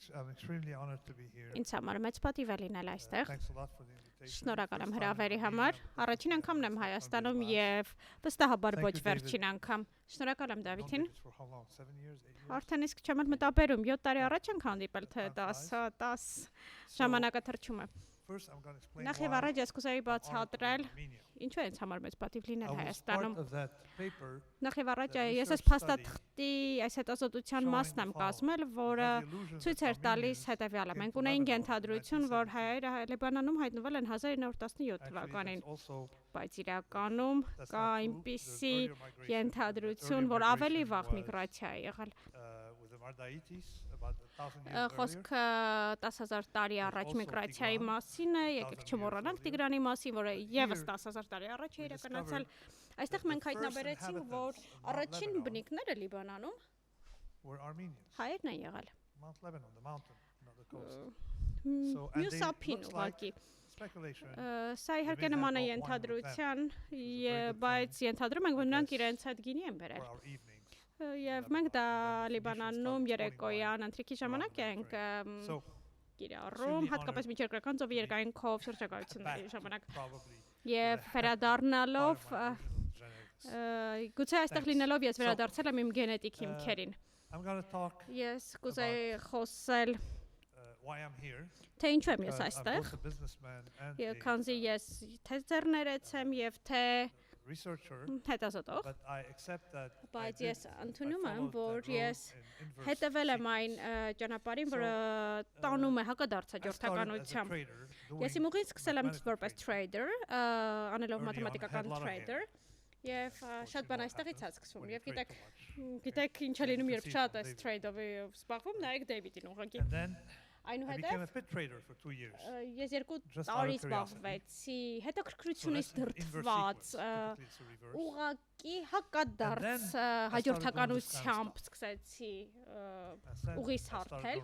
I'm extremely honored to be here. Ինձ համար մեծ պատիվ է լինել այստեղ։ Thanks a lot for the invitation. Շնորհակալ եմ հրավերի համար։ Առաջին անգամն եմ Հայաստանում եւ վստահաբար ոչ վերջին անգամ։ Շնորհակալ եմ Դավիթին։ For how long? 7 years, 8 years? Արդեն իսկ չեմ մտաբերում 7 տարի առաջ ենք հանդիպել թե 10 ժամանակաթրջում է։ First, I'm going to explain Նախ եւ առաջ ես կուզեի բացատրել ինչու է ինձ համար մեծ պատիվ լինել Հայաստանում։ Նախ եւ առաջ ես այս փաստաթղթի այս հետազոտության մասն եմ կազմել, որը ցույց էր տալիս հետեւյալը. մենք ունեինք ենթադրություն, որ հայերը Լիբանանում հայտնվել են 1917 թվականին, բայց իրականում կա այնպիսի ենթադրություն, որ ավելի վաղ միգրացիա է եղել։ Խոսքը 10,000 տարի առաջ միգրացիայի մասին է, եկեք չմոռանանք Տիգրանի մասին, որը եւս 10,000 տարի առաջ է իրականացել։ Այստեղ մենք հայտնաբերեցինք, որ առաջին բնիկները Լիբանանում հայերն են եղել։ Մյուսափին ուղղակի։ Սա իհարկե նման է ենթադրության, բայց ենթադրում ենք, որ նրանք իրենց հետ գինի են բերել։ Եվ մենք դա Լիբանանում երեկոյան ընթրիքի ժամանակ ենք կիրառում, հատկապես միջերկրական ծովի երկայնքով շրջագայությունների ժամանակ։ Եվ վերադառնալով, գուցե այստեղ լինելով ես վերադարձել եմ իմ գենետիկ հիմքերին։ Ես կուզեի խոսել թե ինչու եմ ես այստեղ, քանզի ես թե ձեռներեց եմ և թե հետազոտող, բայց ես ընդունում եմ, որ ես հետևել եմ այն ճանապարհին, որը տանում է հակադարձաջորդականությամբ։ Ես իմ ուղին սկսել եմ որպես trader, անելով մաթեմատիկական trader, եւ շատ բան այստեղից է սկսվում։ Եվ գիտեք ինչ է լինում, երբ շատ ես trade-ով զբաղվում, նայեք Դեյվիդին ուղղակի։ Այնուհետև ես 2 տարի զբաղվեցի հետաքրքրությունից դրդված ուղղակի հակադարձ հաջորդականությամբ սկսեցի ուղիս հարթել։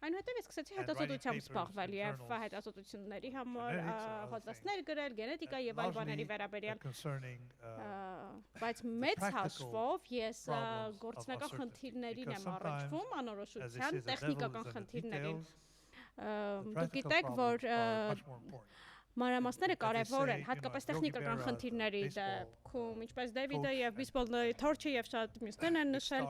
Այնուհետև ես սկսեցի հետազոտությամբ զբաղվել եւ հետազոտությունների համար հոդվածներ գրել, գենետիկա եւ այլ բաների վերաբերյալ։ Բայց մեծ հաշվով ես գործնական խնդիրներին եմ առնչվում, անորոշության, տեխնիկական խնդիրներին։ Դուք գիտեք, որ մանրամասները կարևոր են, հատկապես տեխնիկական խնդիրների դեպքում, ինչպես Դեյվիդը եւ Բիսբոլ Թորչը եւ շատ մյուսներն են նշել։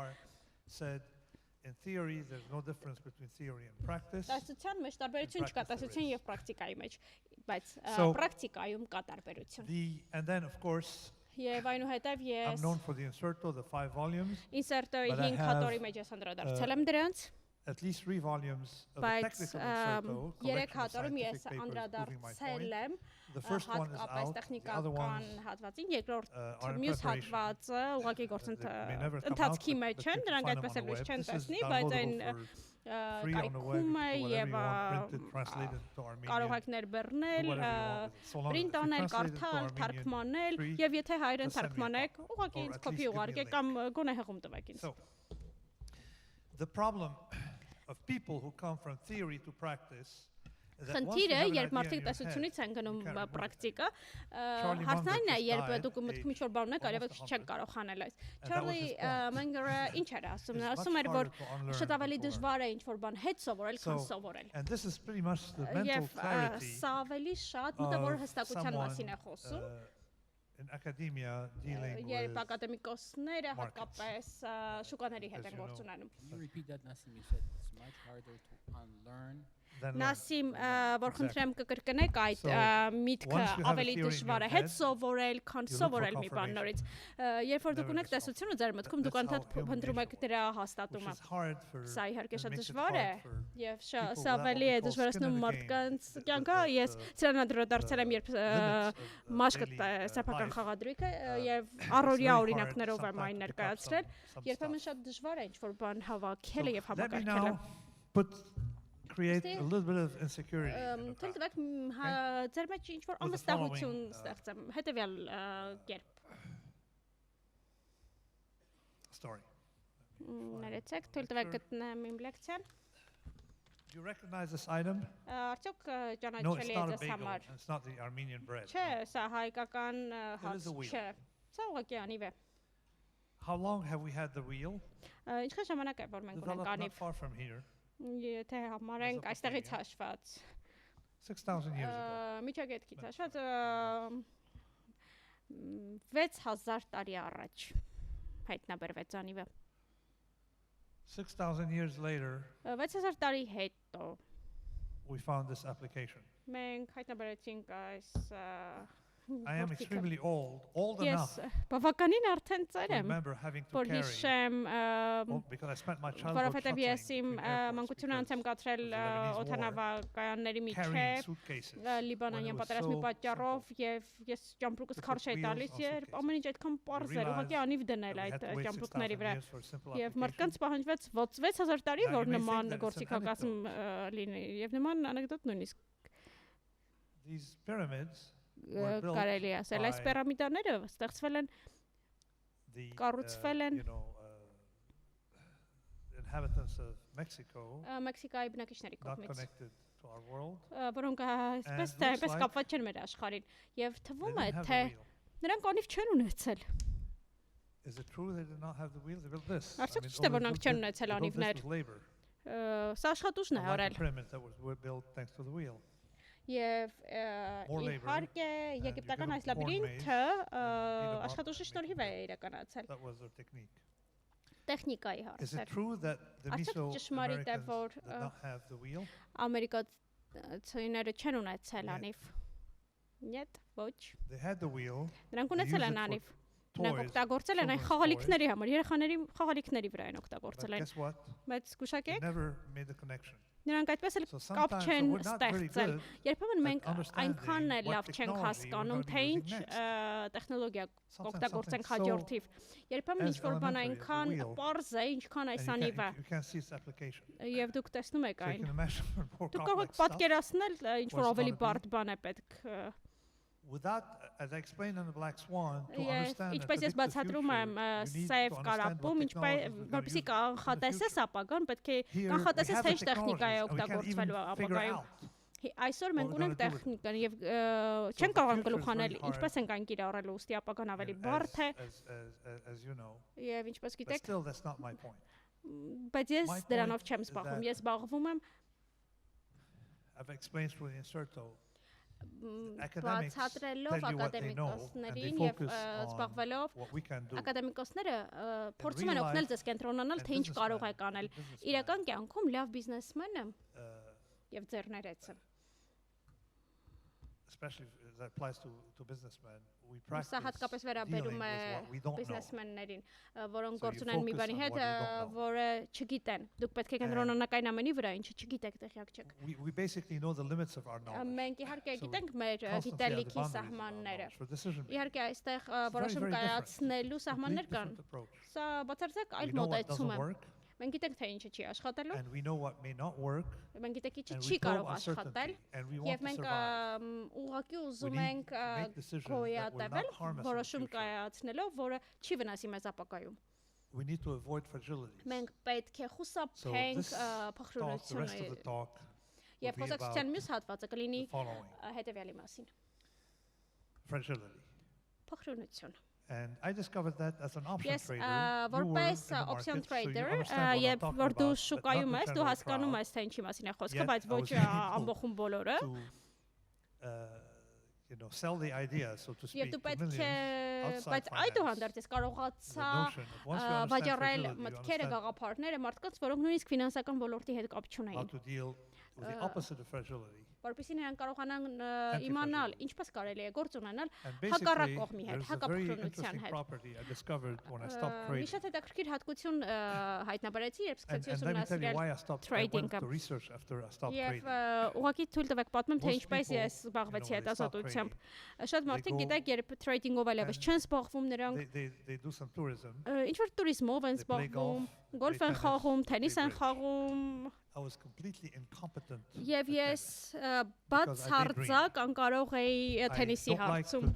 In theory, there's no difference between theory and practice. Տեսության մեջ տարբերություն չկա տեսության եւ պրակտիկայի մեջ, բայց պրակտիկայում կա տարբերություն։ And then of course Եվ այնուհետև ես I'm known for the inserto, the 5 volumes. Ինսերտոյի 5 հատորի մեջ ես անդրադարձել եմ դրանց։ At least 3 volumes of the technical inserto. Երեք հատորում ես անդրադարձել եմ հատկապես տեխնիկական հատվածին, երկրորդ մյուս հատվածը ուղղակի գործընթացքի մեջ են, դրանք այդպես էլ չեն տեսնի, բայց այն կայքում է եւ կարող եք ներբեռնել, պրինտ անել, կարդալ, թարգմանել եւ եթե հայերեն թարգմանեք, ուղղակի ինձ կոպի ուղարկեք կամ գոնե հղում տվեք ինձ։ The problem of people who come from theory to practice Խնդիրը, երբ մարդիկ տեսությունից են գնում պրակտիկա, հարցն այն է, երբ դուք մտքում ինչ-որ բան ունեք, այլևս չեք կարող անել այս։ Չարլի Մանգերը ինչ էր ասում, նա ասում էր, որ շատ ավելի դժվար է ինչ-որ բան հետ սովորել, քան սովորել։ Եվ սա ավելի շատ մտավոր հստակության մասին է խոսում։ Երբ ակադեմիկոսները հատկապես շուկաների հետ են գործ ունենում։ Նասիմ, որ խնդրեմ կկրկնեք այդ միտքը ավելի դժվար է հետ սովորել, քան սովորել մի բան նորից։ Երբ որ դուք ունեք տեսությունը ձեր մտքում, դուք անդադ փնտրում եք դրա հաստատումը։ Սա իհարկե շատ դժվար է եւ սա ավելի է դժվարացնում մարդկանց կյանքը։ Ես սրան անդրադարձել եմ, երբ մաշկը սեփական խաղադրույք է եւ առօրյա օրինակներով եմ այն ներկայացրել, երբեմն շատ դժվար է ինչ-որ բան հավաքելը եւ համակարգելը։ Create a little bit of insecurity. Թույլ տվեք ձեր մեջ ինչ-որ անվստահություն ստեղծեմ, հետևյալ կերպ։ Story. Ներեցեք, թույլ տվեք գտնեմ իմ լեկցիան։ Do you recognize this item? Արդյոք ճանաչելի է ձեզ համար։ It's not the Armenian bread. Չէ, սա հայկական հաց չէ։ Սա ուղղակի անիվ է։ How long have we had the wheel? Ինչքան ժամանակ է որ մենք ունենք անիվ։ Far from here. Եթե համարենք այստեղից հաշված 6,000 years ago. Միջագետքից հաշված 6000 տարի առաջ հայտնաբերվեց անիվը 6,000 years later 6000 տարի հետո we found this application. Մենք հայտնաբերեցինք այս I am extremely old enough. Բավականին արդեն ծեր եմ, remember having to որ carry հիշեմ, because I spent my childhood որովհետև ես իմ մանկությունն անց եմ կացրել օդանավակայանների միջև, Լիբանանյան պատերազմի պատճառով եւ ես ճամպրուկս քարշ էի տալիս եւ ամեն ինչ այդքան պարզ էր, ուղղակի անիվ դնել այդ ճամպրուկների վրա։ Եվ մարդկանց պահանջվեց 6000 տարի, որ նման գործիքակազմ լինի եւ նման անեկդոտ նույնիսկ these pyramids կարելի ասել այս պիրամիդաները ստեղծվել են կառուցվել են inhabitants of Mexico Մեքսիկայի բնակիչների կողմից connected to our world որոնք այսպես թե այնպես կապված չեն մեր աշխարհին եւ թվում է թե նրանք անիվ չեն ունեցել Is it true they did not have the wheel? They built this. Արդյոք ճիշտ է որ նրանք չեն ունեցել անիվներ սա աշխատուժն է արել pyramids that were built thanks to the wheel Եվ իհարկե եգիպտական այս լաբիրինթը աշխատուժի շնորհիվ է իրականացել։ Տեխնիկայի հարց է։ Արդյոք ճշմարիտ է, որ ամերիկացիները չեն ունեցել անիվ։ Նետ, ոչ։ Նրանք ունեցել են անիվ։ Նրանք օգտագործել են այն խաղալիքների համար, երեխաների խաղալիքների վրա են օգտագործել են։ Բայց զգուշակեք։ Նրանք այդպես էլ կապ չեն ստեղծել։ Երբեմն մենք այնքան լավ չենք հասկանում, թե ինչ տեխնոլոգիա կօգտագործենք հաջորդիվ։ Երբեմն ինչ-որ բան այնքան պարզ է, ինչքան այս անիվը։ Եվ դուք տեսնում եք այն։ Դուք կարող եք պատկերացնել ինչ-որ ավելի բարդ բան է պետք։ As I explained on the Black Swan, to understand ինչպես ես բացատրում եմ Սև Կարապում, որպեսզի կանխատեսես ապագան, պետք է կանխատեսես թե ինչ տեխնիկա է օգտագործվելու ապագայում։ Այսօր մենք ունենք տեխնիկան եւ չեն կարող գլուխ անել ինչպես ենք այն կիրառել, ուստի ապագան ավելի բարդ է։ Եվ ինչպես գիտեք, բայց ես դրանով չեմ զբաղվում, ես զբաղվում եմ I've explained through the inserto բացատրելով ակադեմիկոսներին եւ զբաղվելով ակադեմիկոսները փորձում են օգնել ձեզ կենտրոնանալ թե ինչ կարող եք անել իրական կյանքում լավ բիզնեսմենը եւ ձեռներեցը especially that applies to businessmen we practice Սա հատկապես վերաբերում է բիզնեսմեններին, որոնք գործ ունեն մի բանի հետ, որը չգիտեն։ Դուք պետք է կենտրոնանաք այն ամենի վրա, ինչը չգիտեք, տեղյակ չեք։ We basically know the limits of our knowledge. Մենք իհարկե գիտենք մեր գիտելիքի սահմանները։ Իհարկե այստեղ որոշում կայացնելու սահմաններ կան։ Սա բացարձակ այլ մոտեցում է։ Մենք գիտենք թե ինչը չի աշխատելու։ Մենք գիտենք ինչը չի կարող աշխատել, եւ մենք ուղղակի ուզում ենք գոյատևել, որոշում կայացնելով, որը չի վնասի մեզ ապագայում։ Մենք պետք է խուսափենք փխրունությունը։ Եվ խոսակցության մյուս հատվածը կլինի հետևյալի մասին։ Փխրունություն։ And I discovered that as an option trader. Որպես option trader, երբ որ դու շուկայում ես, դու հասկանում ես թե ինչի մասին է խոսքը, բայց ոչ ամբողջում բոլորը։ Sell the idea so to speak. Եվ դու պետք է, բայց այդուհանդերձ ես կարողացա վաճառել մտքերը, գաղափարները մարդկանց, որոնք նույնիսկ ֆինանսական ոլորտի հետ կապ չունեին։ With the opposite of fragility. Որպեսզի նրանք կարողանան իմանալ ինչպես կարելի է գործ ունենալ հակառակ կողմի հետ, հակափխրունության հետ։ Մի շատ հետաքրքիր հատկություն հայտնաբերեցի, երբ սկսեցի ուսումնասիրել trading-ը։ Եվ ուղղակի թույլ տվեք պատմեմ, թե ինչպես ես զբաղվեցի հետազոտությամբ։ Շատ մարդիկ գիտեք, երբ trading-ով այլևս չեն զբաղվում, նրանք ինչ-որ տուրիզմով են զբաղվում, գոլֆ են խաղում, թենիս են խաղում։ I was completely incompetent. Եվ ես բացարձակ անկարող էի թենիսի հարցում։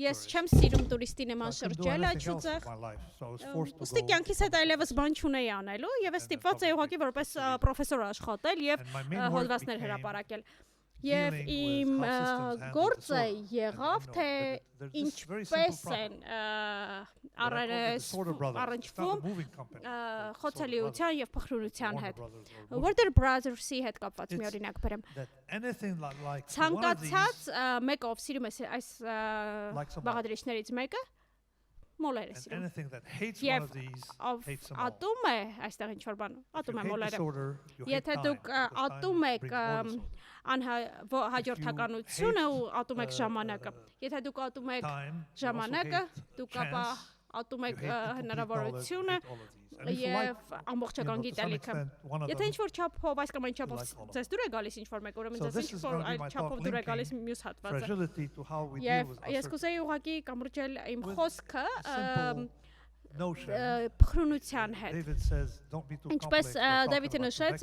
Ես չեմ սիրում տուրիստի նման շրջել այդուհանդերձ։ Ուստի կյանքիս հետ այլևս բան չունեի անելու, եւ ես ստիպված էի ուղղակի որպես պրոֆեսոր աշխատել եւ հոդվածներ հրապարակել։ Եվ իմ գործը եղավ, թե ինչպես են առնչվում խոցելիության և փխրունության հետ։ Warner Brothers-ի հետ կապված մի օրինակ բերեմ։ Ցանկացած մեկը, ով սիրում է այս բաղադրիչներից մեկը, մոլեր է սիրում։ Եվ ով ատում է, այստեղ ինչ-որ բան, ատում է մոլերը։ Եթե դուք ատում եք հաջորդականությունը ու ատում եք ժամանակը, եթե դուք ատում եք ժամանակը, դուք ապա ատում եք հնարավորությունը և ամբողջական գիտելիքը։ Եթե ինչ-որ չափով, այս կամ այն չափով ձեզ դուր է գալիս ինչ-որ մեկ, ուրեմն ձեզ ինչ-որ այլ չափով դուր է գալիս մյուս հատվածը։ Եվ ես կուզեի ուղղակի կամրջել իմ խոսքը փխրունության հետ։ Ինչպես Դեվիդը նշեց,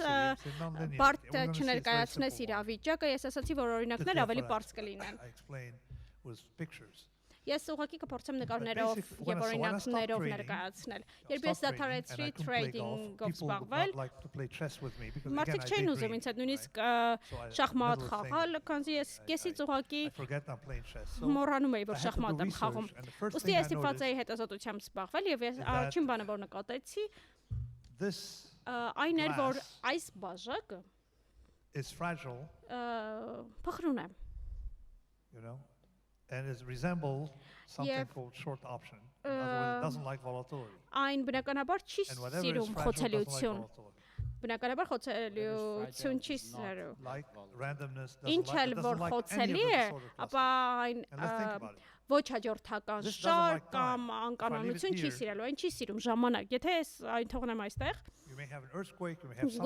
բարդ չներկայացնես իր ավիճակը, ես ասացի, որ օրինակներ ավելի պարզ կլինեն։ Ես ուղղակի կփորձեմ նկարներով և օրինակներով ներկայացնել։ Երբ ես դադարեցրի trading-ով զբաղվել, մարդիկ չէին ուզում ինձ հետ նույնիսկ շախմատ խաղալ, քանզի ես կեսից ուղղակի մոռանում էի, որ շախմատ եմ խաղում։ Ուստի ես ստիպված էի հետազոտությամբ զբաղվել և ես առաջին բանը, որ նկատեցի, այն էր, որ այս բաժակը փխրուն է։ And it resembles something called short option. In other words, it doesn't like volatility. Այն բնականաբար չի սիրում խոցելիություն։ Բնականաբար խոցելիություն չի սիրում։ Ինչ էլ որ խոցելի է, ապա այն ոչ հաջորդական շարք կամ անկանոնություն չի սիրելու, այն չի սիրում ժամանակ։ Եթե ես այն թողնեմ այստեղ,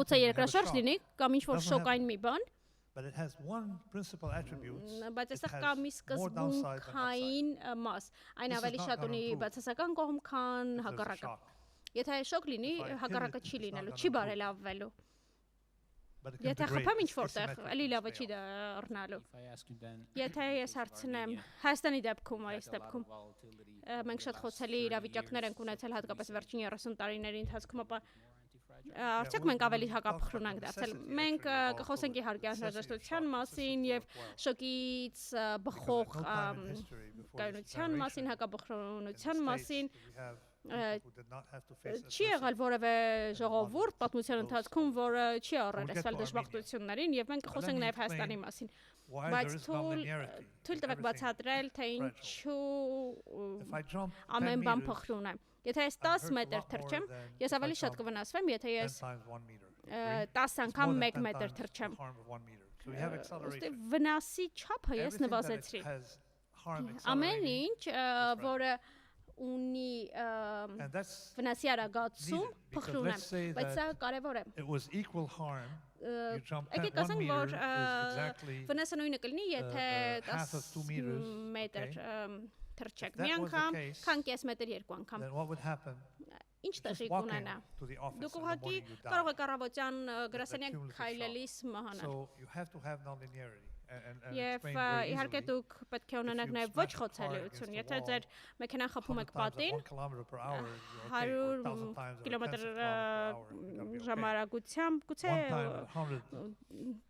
գուցե երկրաշարժ լինի կամ ինչ-որ շոկային մի բան, but it has one principal attribute. Բայց այստեղ կա մի սկզբունքային մաս։ Այն ավելի շատ ունի բացասական կողմ, քան հակառակը։ Եթե շոկ լինի, հակառակը չի լինելու, չի բարելավվելու։ Եթե խփեմ ինչ-որտեղ, էլի լավը չի դառնալու։ Եթե ես հարցնեմ Հայաստանի դեպքում, այս դեպքում, մենք շատ խոցելի իրավիճակներ ենք ունեցել, հատկապես վերջին 30 տարիների ընթացքում, ապա արդյոք մենք ավելի հակափխրուն ենք դարձել։ Մենք կխոսենք իհարկե անհրաժեշտության մասին և շոկից բխող կայունության մասին, հակաբխրունության մասին։ Չի եղել որևէ ժողովուրդ պատմության ընթացքում, որը չի առերեսվել դժբախտություններին, և մենք կխոսենք նաև Հայաստանի մասին։ Բայց թույլ տվեք բացատրել, թե ինչու ամեն բան փխրուն է։ Եթե ես 10 մետր թռչեմ, ես ավելի շատ կվնասվեմ, եթե ես 10 անգամ 1 մետր թռչեմ։ Վնասի չափը ես նվազեցրի։ Ամեն ինչ, որը ունի վնասի արագացում, փխրուն է, բայց սա կարևոր է։ Եկեք ասենք, որ վնասը նույնը կլինի, եթե 10 մետր թռչեք մի անգամ, քան կես մետր երկու անգամ։ Ինչ տեղի կունենա։ Դուք ուղղակի կարող եք առավոտյան գրասենյակ քայլելիս մահանալ։ Եւ իհարկե դուք պետք է ունենաք նաեւ ոչ խոցելիություն։ Եթե ձեր մեքենան խփում եք պատին 100 կիլոմետր ժամարագությամբ, գուցե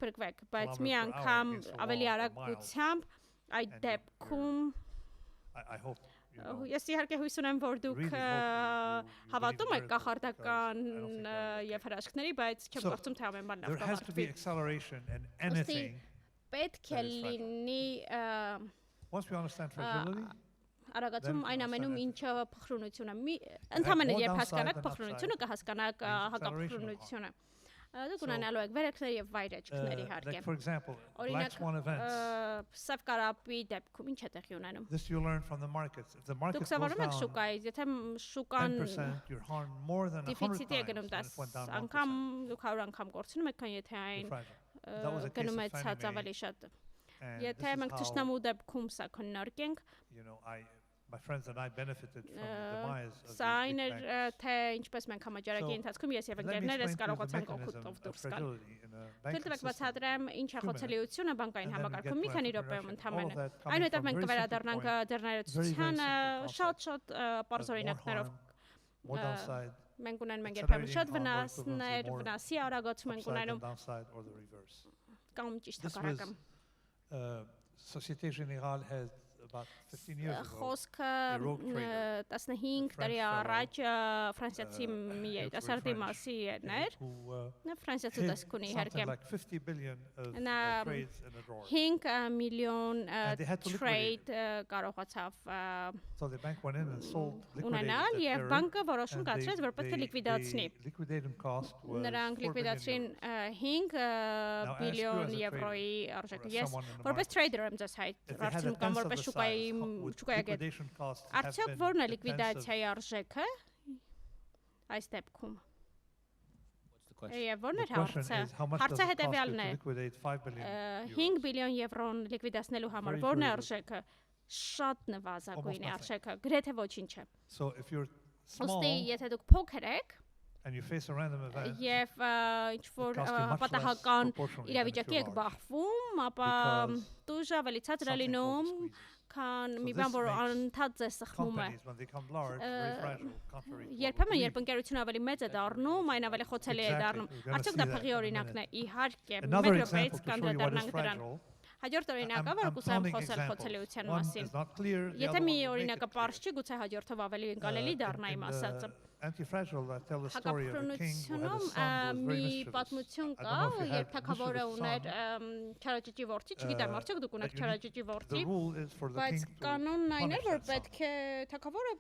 փրկվեք, բայց մի անգամ ավելի արագությամբ այդ դեպքում Ես իհարկե հույս ունեմ, որ դուք հավատում եք կախարդական և հրաշքների, բայց չեմ կարծում, թե ամեն բան լավ կամարտվի։ Ոստի պետք է լինի արագացում այն ամենում, ինչը փխրունություն է։ Ընդհանրապես երբ հասկանաք փխրունությունը, կհասկանաք հակափխրունությունը։ Դուք ունենալու եք վերելքներ և վայրեջքներ իհարկե։ Օրինակ, Սև Կարապի դեպքում ինչ է տեղի ունենում։ Դուք սովորում եք շուկայից, եթե շուկան դիֆիցիտի է գնում 10 անգամ, դուք 100 անգամ կորցնում եք, քան եթե այն գնում է ցած ավելի շատ։ Եթե մենք թշնամու դեպքում սա քննարկենք, Սա այն էր, թե ինչպես մենք համաճարակի ընթացքում ես և ընկերներս կարողացանք օգուտով դուրս գալ։ Թույլ տվեք բացատրեմ ինչ է խոցելիությունը բանկային համակարգում մի քանի րոպեում ընդամենը։ Այնուհետև մենք կվերադառնանք ձեռներեցությանը շատ պարզ օրինակներով։ Մենք ունենում երբեմն շատ վնասներ, վնասի արագացում ենք ունենում կամ ճիշտ հակառակը։ Société Générale had about 15 years ago խոսքը 15 տարի առաջ ֆրանսիացի մի երիտասարդի մասին էր նա ֆրանսիացի տեսք ունի իհարկե նա 5 միլիոն trade կարողացավ ունենալ եւ բանկը որոշում կայացրեց որ պետք է լիկվիդացնի նրանք լիկվիդացրին 5 բիլիոն եվրոյի արժեքը ես որպես trader եմ ձեզ հարցնում կամ որպես շուկայագետ արդյոք որն է լիկվիդացիայի արժեքը այս դեպքում Եվ որն էր հարցը հարցը հետևյալն է 5 բիլիոն եվրոն լիկվիդացնելու համար որն է արժեքը շատ նվազագույն է արժեքը գրեթե ոչինչ է Ոստի եթե դուք փոքր եք Եվ ինչ-որ պատահական իրավիճակի եք բախվում, ապա տուժը ավելի ցածր է լինում, քան մի բան, որ անընդհատ ձեզ սխմում է։ Երբեմն, երբ ընկերությունը ավելի մեծ է դառնում, այն ավելի խոցելի է դառնում։ Արդյոք դա փղի օրինակն է, իհարկե, մեկ րոպեից կանդրադառնանք դրան։ Հաջորդ օրինակը, որ կուզեմ խոսել խոցելիության մասին։ Եթե մի օրինակը պարզ չի, գուցե հաջորդով ավելի ընկալելի դառնա իմ ասածը։ Հակապրոնությունում մի պատմություն կա, երբ թագավորը ուներ չարաճճի որդի, չգիտեմ, արդյոք դուք ունեք չարաճճի որդի, բայց կանոնն այն էր, որ պետք է թագավորը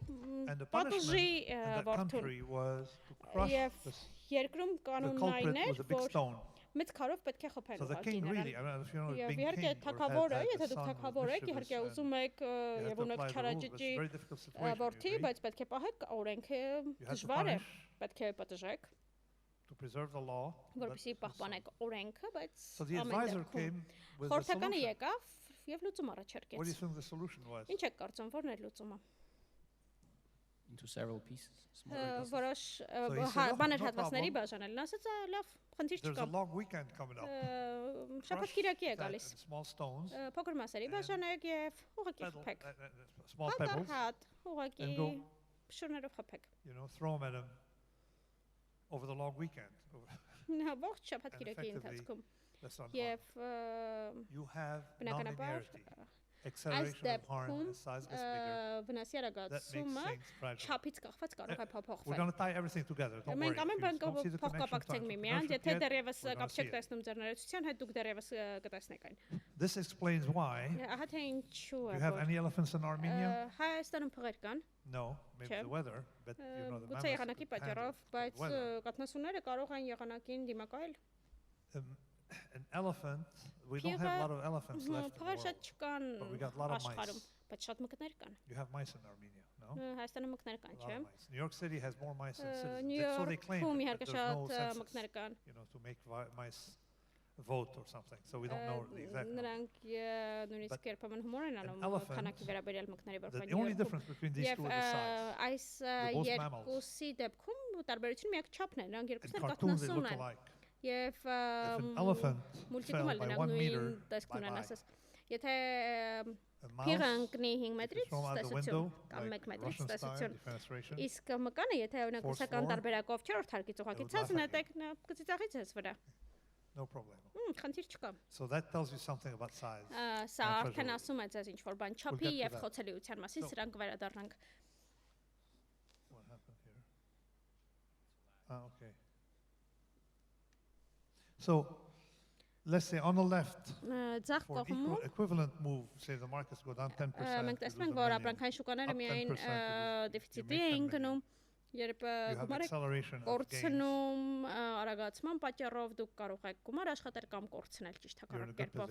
պատժի որդուն։ Եվ երկրում կանոնն այն էր, որ մեծ քարով պետք է խփել ուղղակի նրան։ Եվ իհարկե թագավորը, եթե դուք թագավոր եք, իհարկե ուզում եք եւ ունեք չարաճճի որդի, բայց պետք է պահեք օրենքը դժվար է, պետք է պատժեք որպեսզի պահպանեք օրենքը, բայց ամեն դեպքում խորհրդականը եկավ եւ լուծում առաջարկեց։ Ինչ եք կարծում, որն է լուծումը։ Into several pieces. Որոշ բաներ հատվածների բաժանել։ Նա ասաց, լավ, խնդիր չկա։ Շաբաթ կիրակի է գալիս։ Փոքր մասերի բաժանեք եւ ուղղակի խփեք։ Հատ, ուղղակի շուրներով խփեք։ Over the long weekend. Նա ողջ շաբաթ կիրակի ընթացքում։ Եվ բնականաբար Այս դեպքում վնասի արագացումը չափից կախված կարող է փոփոխվել։ Մենք ամեն բան փոխկապակցենք միմյանց, եթե դեռևս կապ չեք տեսնում ձեր ներեցության հետ, դուք դեռևս կտեսնեք այն։ This explains why. Ահա թե ինչու է։ You have any elephants in Armenia? Հայաստանում փղեր կան։ No, maybe the weather, but you know the Գուցե եղանակի պատճառով, բայց կաթնասունները կարող են եղանակին դիմակայել։ An elephant, we don't have a lot of elephants left in the world, but we got a lot of mice. Բայց շատ մկներ կան։ You have mice in Armenia, no? Հայաստանում մկներ կան, չէ՞։ New York City has more mice than citizens. New So they claim York-ում that իհարկե there's no շատ մկներ կան։ census, you know, to make mice vote or something. So we don't know the exact number. Նրանք նույնիսկ երբեմն հումոր են անում քանակի վերաբերյալ մկների The only difference between these two is the size. Այս երկուսի դեպքում տարբերությունը միակ չափն է, նրանք երկուսն էլ Cartoons they կաթնասուն look են։ alike. Եվ մուլտիկում էլ նրանք նույն տեսքն ունեն, ասես։ Եթե փիղը ընկնի 5 մետրից տեսություն կամ 1 մետրից տեսություն, իսկ մկանը, եթե օրինակ ռուսական տարբերակով 4-րդ հարկից ուղղակի ցած նետեք, նա կծիծաղի ձեզ վրա։ No problem. Խնդիր չկա։ So that tells you something about size. Սա արդեն ասում է ձեզ ինչ-որ բան չափի եւ խոցելիության մասին, սրանք կվերադառնանք։ What happened here? Okay. So let's say on the left, for equivalent move, say the markets go down 10%. Մենք տեսնում ենք, որ ապրանքային շուկաները միայն դեֆիցիտի էին գնում, երբ գումարը կորցնում արագացման պատճառով դուք կարող եք գումար աշխատել կամ կորցնել ճիշտ հակառակ կերպով։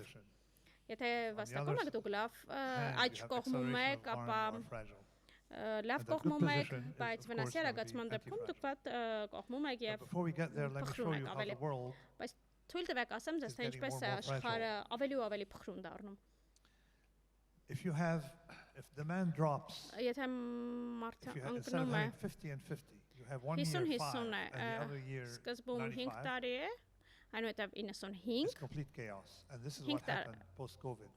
Եթե վաստակում եք դուք լավ աճ կողմում եք, ապա լավ կողմում եք, բայց վնասի արագացման դեպքում դուք վատ կողմում եք եւ փխրում եք ավելի։ Բայց թույլ տվեք ասեմ ձեզ, թե ինչպես է աշխարհը ավելի ու ավելի փխրուն դառնում։ If demand drops, եթե մարդը ընկնում է 50-50 է, սկզբում 5 տարի է, այնուհետև 95 it's complete chaos, and this is what happened post COVID.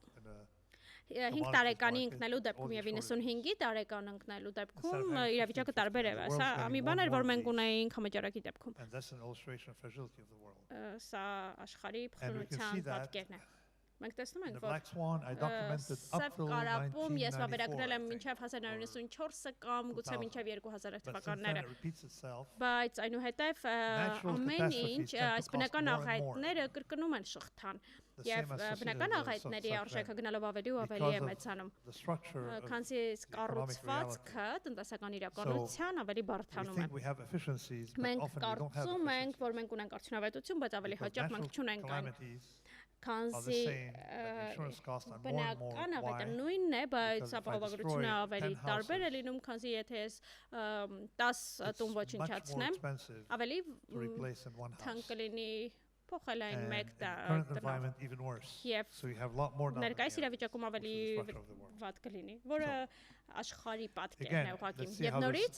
5 տարեկանի ընկնելու դեպքում եւ 95-ի տարեկան ընկնելու դեպքում իրավիճակը տարբեր է։ Սա մի բան էր, որ մենք ունեինք համաճարակի դեպքում։ And that's an illustration of fragility of the world. Սա աշխարհի փխրունության պատկերն է։ Մենք տեսնում ենք, The որ Black Swan, I documented up Սև till Կարապում ես 1994. վավերագրել եմ I think. մինչև 1994 կամ գուցե մինչև 2000 But since then թվականները։ it repeats itself. Բայց այնուհետև ամեն ինչ այս բնական աղետները կրկնում են շղթան եւ բնական աղետների արժեքը գնալով ավելի ու ավելի է մեծանում։ Քանզի կառուցվածքը տնտեսական իրականության ավելի բարդանում է։ Մենք կարծում ենք, որ մենք ունենք արդյունավետություն, բայց ավելի հաճախ մենք չունենք այն։ Քանզի բնական աղետը նույնն է, բայց ապահովագրությունը ավելի տարբեր է լինում, քանզի եթե ես 10 տուն ոչնչացնեմ, ավելի թանկ կլինի փոխել այն մեկ եւ ներկայիս իրավիճակում ավելի վատ կլինի, որը աշխարհի պատկերն է ուղղակի։ Եվ նորից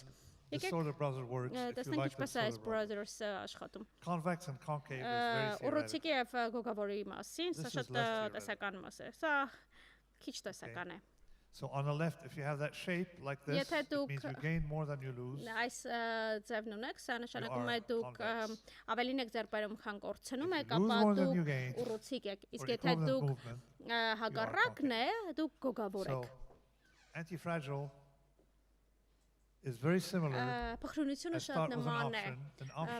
տեսնենք ինչպես է այս brothers-ը աշխատում։ Ուռուցիկի եւ գոգավորի մասին, սա շատ տեսական մաս է։ Սա քիչ տեսական է։ So on the left, if you have that shape like this, it means you gain more than you lose. Այս ձևն ունեք, սա նշանակում է դուք ավելին եք ձեռք բերում, քան կորցնում եք, ապա դուք ուռուցիկ եք։ Իսկ եթե դուք հակառակն է, դուք գոգավոր եք։ Antifragile is very similar. Փոխրունությունը շատ նման է,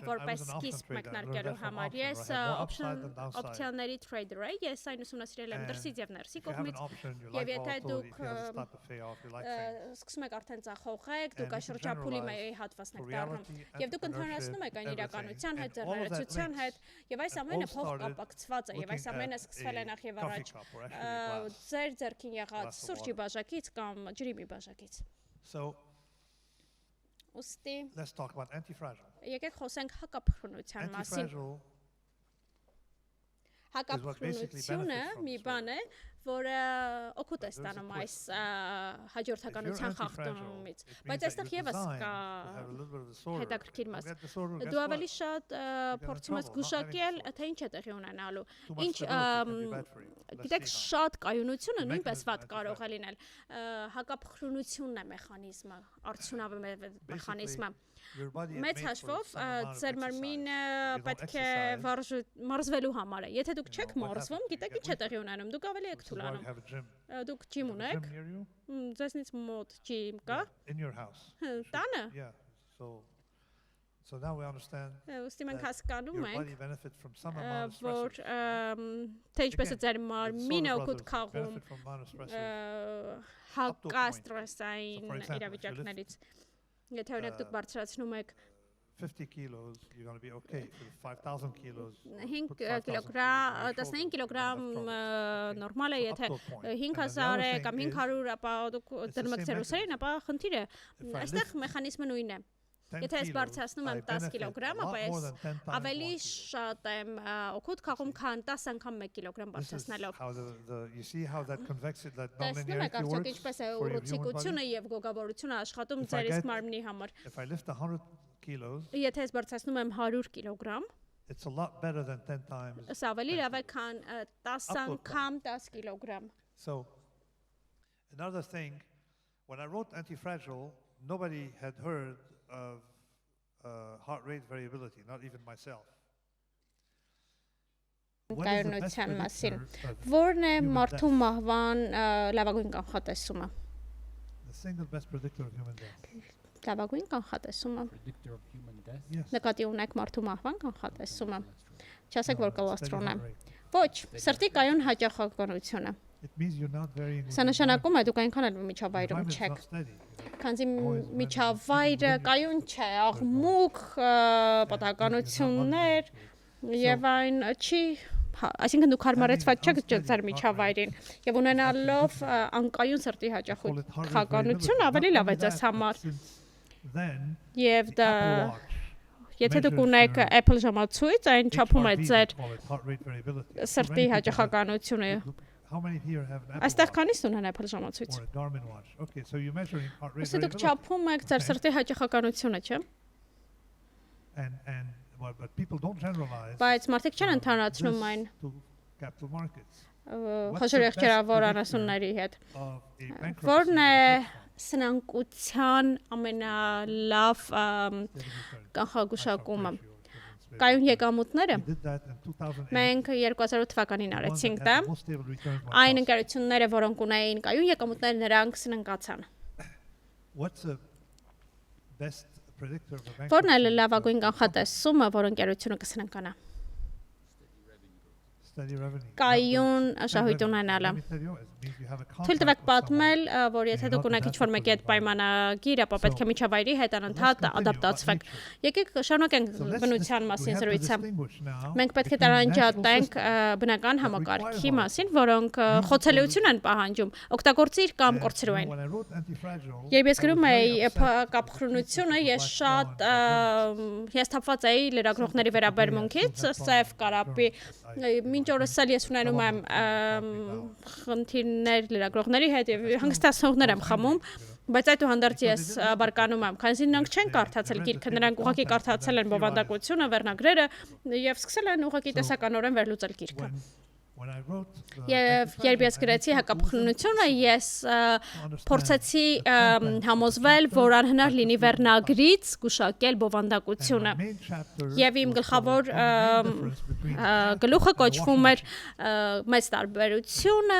որպես սկիզբ մեկնարկելու համար։ Ես օպցիաների trader եմ, ես այն ուսումնասիրել եմ դրսից եւ ներսի կողմից։ Եվ եթե դուք սկսում եք արդեն ծախողեք, դուք այս շրջափուլի հատվածն եք դառնում, եւ դուք ընդհանրացնում եք այն իրականության հետ, ձեռներեցության հետ, եւ այս ամենը փոխկապակցված է, եւ այս ամենը սկսվել է նախ եւ առաջ ձեր ձեռքին եղած սուրճի բաժակից կամ ջրի մի բաժակից։ Let's talk about antifragile. Եկեք խոսենք հակափոխրունության մասին։ Հակափոխրունությունը մի բան է, որը օգուտ է ստանում այս հաջորդականության խախտումից, բայց այստեղ եւս կա հետաքրքիր մաս։ Դու ավելի շատ փորձում ես գուշակել, թե ինչ է տեղի ունենալու։ Ինչ գիտեք, շատ կայունությունը նույնպես վատ կարող է լինել։ Հակափոխրունությունն է մեխանիզմը, արդյունավետ մեխանիզմը։ Մեծ հաշվով ձեր մարմինը պետք է մարզվելու համար է։ Եթե դուք չեք մարզվում, գիտեք ինչ է տեղի ունենում, դուք ավելի եք թուլանում։ Դուք ջիմ ունեք։ Ձեզնից մոտ ջիմ կա։ Տանը։ So now we understand. Ոստի մենք հասկանում ենք, որ թե ինչպես է ձեր մարմինը օգուտ քաղում հակաստրեսային իրավիճակներից։ Եթե օրինակ դուք բարձրացնում եք 50 kilos, you're going to be okay. 5,000 kilos. 5 կիլոգրամ, 15 կիլոգրամ նորմալ է, եթե 5000 է կամ 500, ապա դուք դնում եք ձեր ուսերին, ապա խնդիր է։ Այստեղ մեխանիզմը նույնն է։ Եթե ես բարձրացնում եմ 10 կիլոգրամ, ապա ես ավելի շատ եմ օգուտ քաղում, քան 10 անգամ 1 կիլոգրամ բարձրացնելով։ Տեսնում եք արդյոք ինչպես է ուռուցիկությունը եւ գոգավորությունը աշխատում ձեր իսկ մարմնի համար։ Եթե ես բարձրացնում եմ 100 կիլոգրամ, սա ավելի լավ է, քան 10 անգամ 10 կիլոգրամ։ So another thing, when I wrote Antifragile, nobody had heard of heart rate variability, not even myself. Կայունության մասին։ Որն է մարդու մահվան լավագույն կանխատեսումը։ The single best predictor of human death. Լավագույն կանխատեսումը։ Նկատի ունեք մարդու մահվան կանխատեսումը։ Չասեք, որ կոլեստրոն է։ Ոչ, սրտի կայուն հաճախականությունը։ Սա նշանակում է դուք այնքան էլ միջավայրում չեք։ Քանզի միջավայրը կայուն չէ, աղմուկ, պատահականություններ եւ այն չի, այսինքն դուք հարմարեցված չեք ձեր միջավայրին եւ ունենալով անկայուն սրտի հաճախականություն ավելի լավ է ձեզ համար։ Եվ դա եթե դուք ունեք Apple ժամացույց, այն չափում է ձեր սրտի հաճախականությունը։ Այստեղ քանիս ունեն Apple ժամացույց։ Ոսի դուք չափում եք ձեր սրտի հաճախականությունը, չէ՞։ Բայց մարդիկ չեն ընդհանրացնում այն խոշոր եղջերավոր անասունների հետ։ Որն է սնանկության ամենալավ կանխագուշակումը։ Կայուն եկամուտները մենք 2008 թվականին արեցինք դա։ Այն ընկերությունները, որոնք ունեին կայուն եկամուտներ, նրանք սննկացան։ Որն է լավագույն կանխատեսումը, որ ընկերությունը կսննկանա։ Կայուն շահույթ ունենալը։ Թույլ տվեք պատմել, որ եթե դուք ունեք ինչ-որ մեկի հետ պայմանագիր, ապա պետք է միջավայրի հետ անընդհատ ադապտացվեք։ Եկեք շարունակենք բնության մասին զրույցը։ Մենք պետք է տարանջատենք բնական համակարգի մասին, որոնք խոցելիություն են պահանջում, օգտագործիր կամ կորցրու են։ Երբ ես գրում էի կապխրունությունը, ես շատ հիասթափված էի լրագրողների վերաբերմունքից, Սև Կարապի մինչ օրս էլ ես ունենում եմ խնդիրներ լրագրողների հետ եւ հանգստացողներ եմ խմում, բայց այդուհանդերձ ես բարկանում եմ, քանզի նրանք չեն կարդացել գիրքը, նրանք ուղղակի կարդացել են բովանդակությունը, վերնագրերը եւ սկսել են ուղղակի տեսականորեն վերլուծել գիրքը։ Եվ երբ ես գրեցի հակապխրունությունը, ես փորձեցի համոզվել, որ անհնար լինի վերնագրից գուշակել բովանդակությունը։ Եվ իմ գլխավոր գլուխը կոչվում էր մեծ տարբերությունը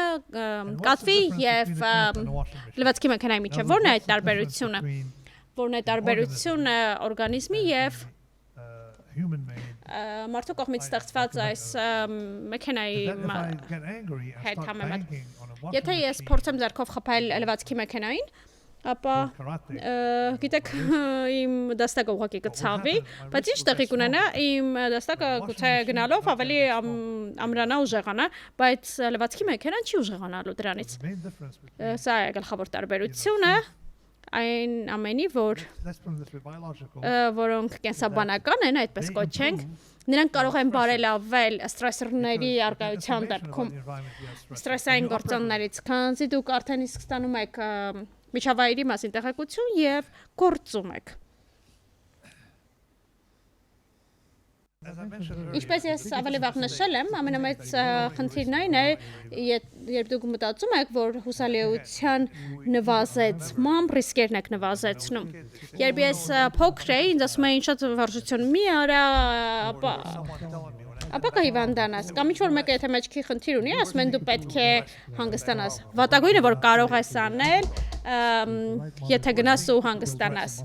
կատվի եւ լվացքի մեքենայի միջեւ։ Որն է այդ տարբերությունը։ Որն է տարբերությունը օրգանիզմի եւ մարդու կողմից ստեղծված այս մեքենայի հետ համեմատ։ Եթե ես փորձեմ ձեռքով խփել լվացքի մեքենային, ապա գիտեք իմ դաստակը ուղղակի կցավի, բայց ինչ տեղի կունենա, իմ դաստակը գուցե գնալով ավելի ամրանա ուժեղանա, բայց լվացքի մեքենան չի ուժեղանալու դրանից։ Սա է գլխավոր տարբերությունը այն ամենի, որոնք կենսաբանական են, այդպես կոչենք, նրանք կարող են բարելավել ստրեսորների առկայության դեպքում, ստրեսային գործոններից, քանզի դուք արդեն իսկ ստանում եք միջավայրի մասին տեղեկություն եւ գործում եք։ Ինչպես ես ավելի վաղ նշել եմ, ամենամեծ խնդիրն այն է, երբ դուք մտածում եք, որ հուսալիության նվազեցմամբ ռիսկերն եք նվազեցնում։ Երբ ես փոքր էի, ինձ ասում էին շատ վարժություն մի արա, ապա կհիվանդանաս, կամ ինչ-որ մեկը եթե մեջքի խնդիր ունի, ասում են դու պետք է հանգստանաս։ Վատագույնը, որ կարող ես անել, եթե գնաս ու հանգստանաս։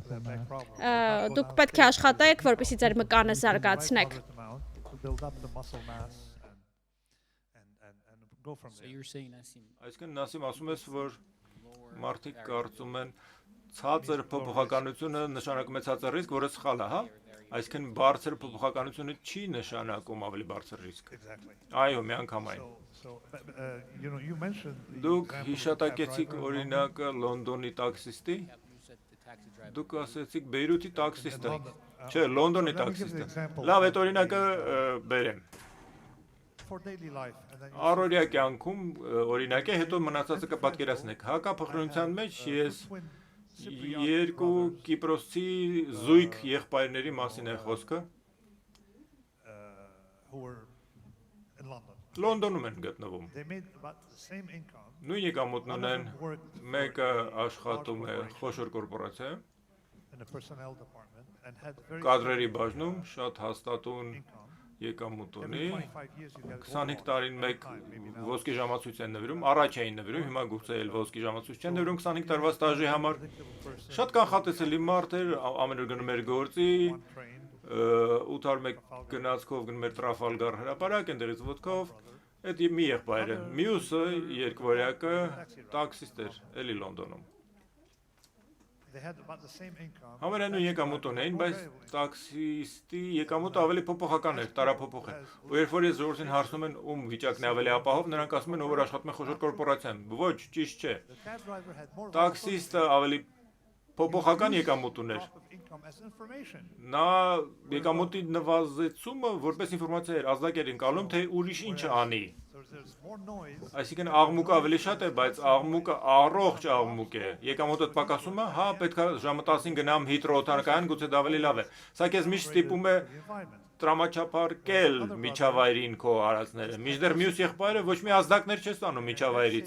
Դուք պետք է աշխատեք, որպեսզի ձեր մկանը զարգացնեք։ Այսինքն Նասիմ ասում ես, որ մարդիկ կարծում են ցածր փոփոխականությունը նշանակում է ցածր ռիսկ, որը սխալ է, հա։ Այսինքն բարձր փոփոխականությունը չի նշանակում ավելի բարձր ռիսկ։ Այո, միանգամայն։ Դուք հիշատակեցիք օրինակը Լոնդոնի տաքսիստի։ Դուք ասեցիք Բեյրութի տաքսիստը։ Չէ, Լոնդոնի տաքսիստը։ Լավ, այդ օրինակը բերեմ։ Առօրյա կյանքում օրինակ է, հետո մնացածը կպատկերացնեք։ Հակափխրունության մեջ ես երկու կիպրոսցի զույգ եղբայրների մասին է խոսքը։ Լոնդոնում են գտնվում։ Նույն եկամուտն ունեն, մեկը աշխատում է խոշոր կորպորացիայում, կադրերի բաժնում, շատ հաստատուն եկամուտ ունի, 25 տարին մեկ ոսկի ժամացույց են նվիրում, առաջ էին նվիրում, հիմա գուցե էլ ոսկի ժամացույց չեն նվիրում 25 տարվա ստաժի համար, շատ կանխատեսելի մարդ էր, ամեն օր գնում էր գործի, 8 օր մեկ գնացքով գնում էր Տրաֆալգար հրապարակ, այնտեղից ոտքով, այդ մի եղբայր է, մյուսը երկվորյակը տաքսիստ էր, էլի Լոնդոնում։ Համարյանը եկամուտ ունեին, բայց տաքսիստի եկամուտը ավելի փոփոխական էր, տարափոփոխ է։ Ու երբ որ ես ժողովրդին հարցնում են ում վիճակն է ավելի ապահով, նրանք ասում են ով որ աշխատում է խոշոր կորպորացիայում։ Ոչ, ճիշտ չէ։ Տաքսիստը ավելի փոփոխական եկամուտ ուներ։ Նա եկամուտի նվազեցումը որպես ինֆորմացիա էր, ազդակ էր ընկալում, թե ուրիշ ինչ անի։ Այսինքն աղմուկը ավելի շատ է, բայց աղմուկը առողջ աղմուկ է։ Եկամուտը պակասում է, հա, պետք է ժամը 10-ին գնամ հիդրոօթանական, գուցե դա ավելի լավ է։ Սա քեզ միշտ ստիպում է տրամաչափարկել միջավայրին քո արածները։ Մինչդեռ մյուս եղբայրը ոչ մի ազդակներ չես ստանում միջավայրից։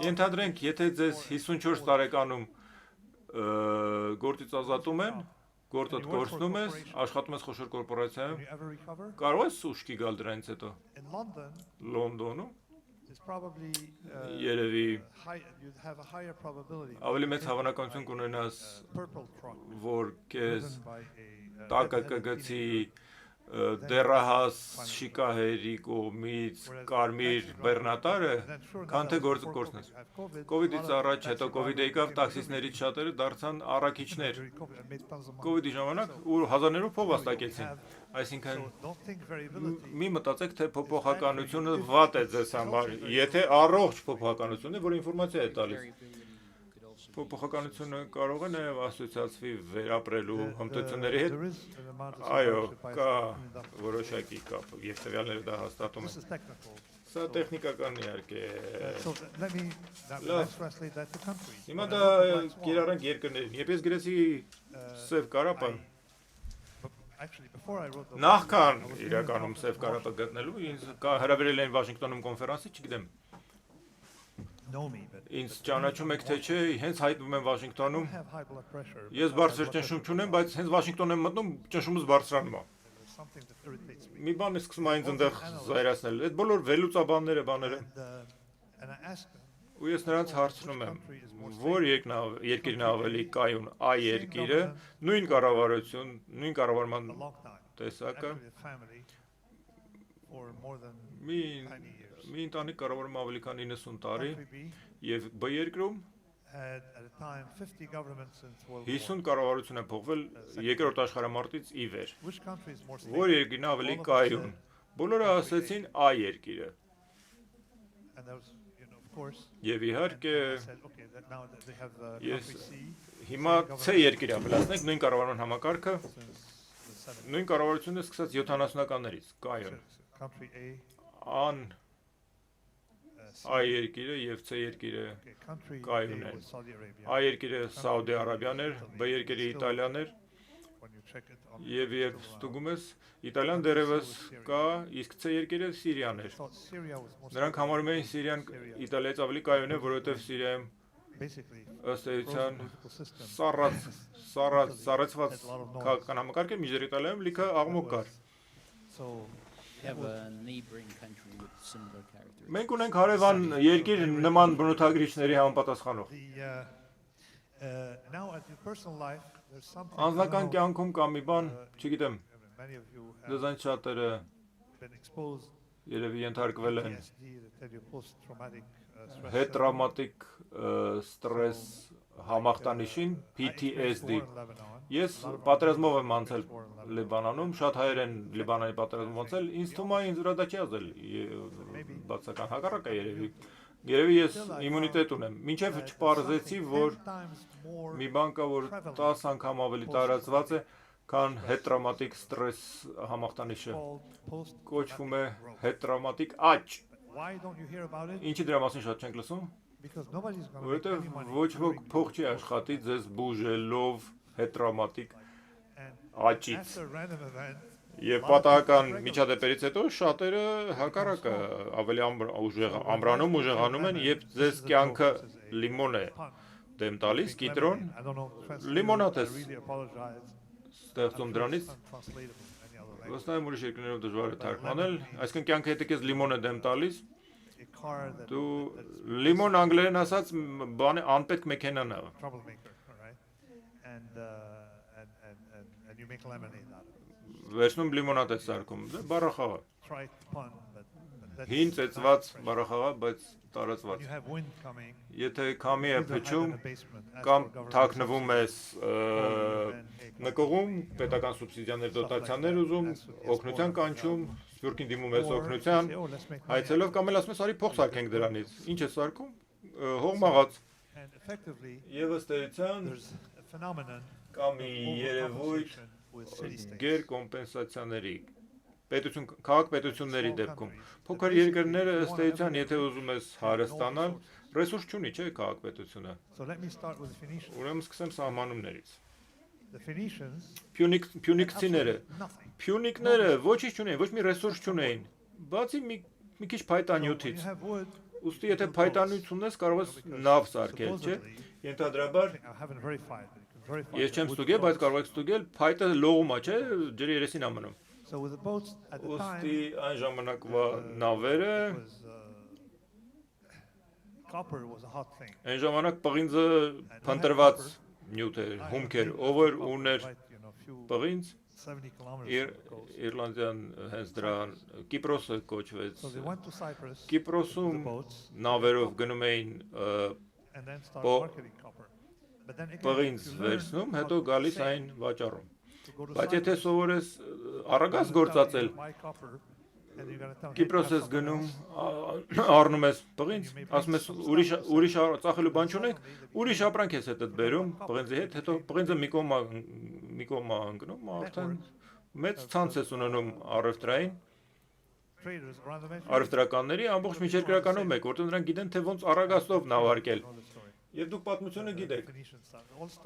Ենթադրենք, եթե ձեզ 54 տարեկանում գործից ազատում են, Գործդ կորցնում ես, աշխատում ես խոշոր կորպորացիայում, կարող ես ուշքի գալ դրանից հետո։ Լոնդոնում երևի ավելի մեծ հավանականություն կունենաս, որ քեզ տակը կգցի դեռահաս շիկահերի կողմից կարմիր բեռնատարը, քան թե գործը կորցնես։ Կովիդից առաջ, հետո կովիդը եկավ, տաքսիստներից շատերը դարձան առաքիչներ։ Կովիդի ժամանակ ու հազարներով փող վաստակեցին։ Այսինքն մի մտածեք, թե փոփոխականությունը վատ է ձեզ համար, եթե առողջ փոփոխականություն է, որ ինֆորմացիա է տալիս։ Փոփոխականությունը կարող է նաև ասոցիացվի վերապրելու հմտությունների հետ։ Այո, կա որոշակի կապ, եւ տվյալները դա հաստատում են։ Սա տեխնիկական իհարկե։ Հիմա դա կիրառենք երկրներին։ Երբ ես գրեցի Սև Կարապը, նախքան իրականում Սև Կարապը գտնելու, ինձ հրավիրել էին Վաշինգտոնում կոնֆերանսի, չգիտեմ։ Ինձ ճանաչում եք թե չէ, հենց հայտնվում եմ Վաշինգտոնում։ Ես բարձր ճնշում չունեմ, բայց հենց Վաշինգտոն եմ մտնում, ճնշումս բարձրանում է։ Մի բան է սկսում այնց այնտեղ զայրացնել։ Այդ բոլոր վերլուծաբանները բաները։ Ու ես նրանց հարցնում եմ, որ երկիրն ավելի կայուն, այ երկիրը, նույն կառավարություն, նույն կառավարման տեսակը։ Մի ընտանիք կառավարում ավելի քան 90 տարի եւ B երկրում 50 կառավարություն է փոխվել երկրորդ աշխարհամարտից ի վեր։ Որ երկիրն ավելի կայուն։ Բոլորը ասեցին A երկիրը։ Եվ իհարկե ես հիմա C երկիր ապելացնենք նույն կառավարման համակարգը։ Նույն կառավարությունը սկսած 70-ականներից կայուն։ Ան A երկիրը եւ C երկիրը կայուն են։ A երկիրը Սաուդի Արաբիան էր, B երկիրը Իտալիան էր։ Եվ երբ ստուգում ես, Իտալիան դեռևս կա, իսկ C երկիրը Սիրիան էր։ Նրանք համարում էին Սիրիան Իտալիայից ավելի կայուն է, որովհետեւ Սիրիայում ըստ էության սառեցված քաղաքական համակարգ էր, մինչդեռ Իտալիայում լիքը աղմուկ կար։ Մենք ունենք հարևան երկիր նման բնութագրիչների համապատասխանող։ Անձնական կյանքում կա մի բան, չգիտեմ, դեզայն շատերը երևի ենթարկվել են հետտրավմատիկ ստրես համախտանիշին, PTSD։ Ես պատերազմով եմ անցել Լիբանանում, շատ հայեր են Լիբանանի պատերազմով անցել, ինձ թվում է ինձ վրա դա չի ազդել, բացական հակառակը երևի։ Երևի ես իմունիտետ ունեմ, մինչև չպարզեցի, որ մի բան կա, որ 10 անգամ ավելի տարածված է, քան հետտրավմատիկ ստրես համախտանիշը, կոչվում է հետտրավմատիկ աճ։ Ինչի դրա մասին շատ չենք լսում։ Որովհետև ոչ ոք փող չի աշխատի ձեզ բուժելով հետտրավմատիկ աճից։ Եվ պատահական միջադեպերից հետո շատերը հակառակը ավելի ամրանում, ուժեղանում են, երբ ձեզ կյանքը լիմոն է դեմ տալիս, կիտրոն, լիմոնադ է ստեղծում դրանից։ Վստահ եմ ուրիշ երկրներով դժվար է թարգմանել, այսինքն կյանքը եթե քեզ լիմոն է դեմ տալիս, դու լիմոն անգլերեն ասած բան է անպետք մեքենան է։ Վերցնում լիմոնադ է սարքում, բառախաղ։ Հին ծեծված բառախաղ, բայց տարածված։ Եթե քամի է փչում կամ թաքնվում ես նկողում, պետական սուբսիդիաներ, դոտացիաներ ուզում, օգնության կանչում, սփյուռքին դիմում ես օգնության, հայցելով կամ էլ ասում ես արի փող սարքենք դրանից։ Ինչ է սարքում։ Հողմաղաց։ Եվ ըստ էության կամ երևույթ գերկոմպենսացիաների քաղաք-պետությունների դեպքում։ Փոքր երկրները ըստ էության, եթե ուզում ես հարստանալ, ռեսուրս չունի, չէ՞ քաղաք-պետությունը։ Ուրեմն սկսեմ սահմանումներից։ Փյունիկները ոչինչ չունեին, ոչ մի ռեսուրս չունեին, բացի մի քիչ փայտանյութից։ Ուստի եթե փայտանյութ ունես, կարող ես նավ սարքել, չէ՞։ Ենթադրաբար Ես չեմ ստուգել, բայց կարող եք ստուգել, փայտը լողում է, չէ, ջրի երեսին ամնում։ Ոստի այն ժամանակվա նավերը այն ժամանակ պղինձը փնտրված նյութ էր, հումք էր, ով էր ուներ պղինձ Իռլանդիան հենց դրան Կիպրոսը կոչվեց։ Կիպրոսում նավերով գնում էին պղինձ վերցնում, հետո գալիս այն վաճառում։ Բայց եթե սովորես առագած գործածել, Կիպրոս ես գնում, առնում ես պղինձ, ասում ես ուրիշ ծախելու բան չունեք, ուրիշ ապրանք ես հետդ բերում պղինձի հետ, հետո պղինձը մի կողմ ընկնում, արդեն մեծ ցանց ես ունենում առևտրային, առևտրականների ամբողջ միջերկրականում եք, որտեղ նրանք գիտեն, թե ոնց առագաստով նավարկել։ Եվ դուք պատմությունը գիտեք,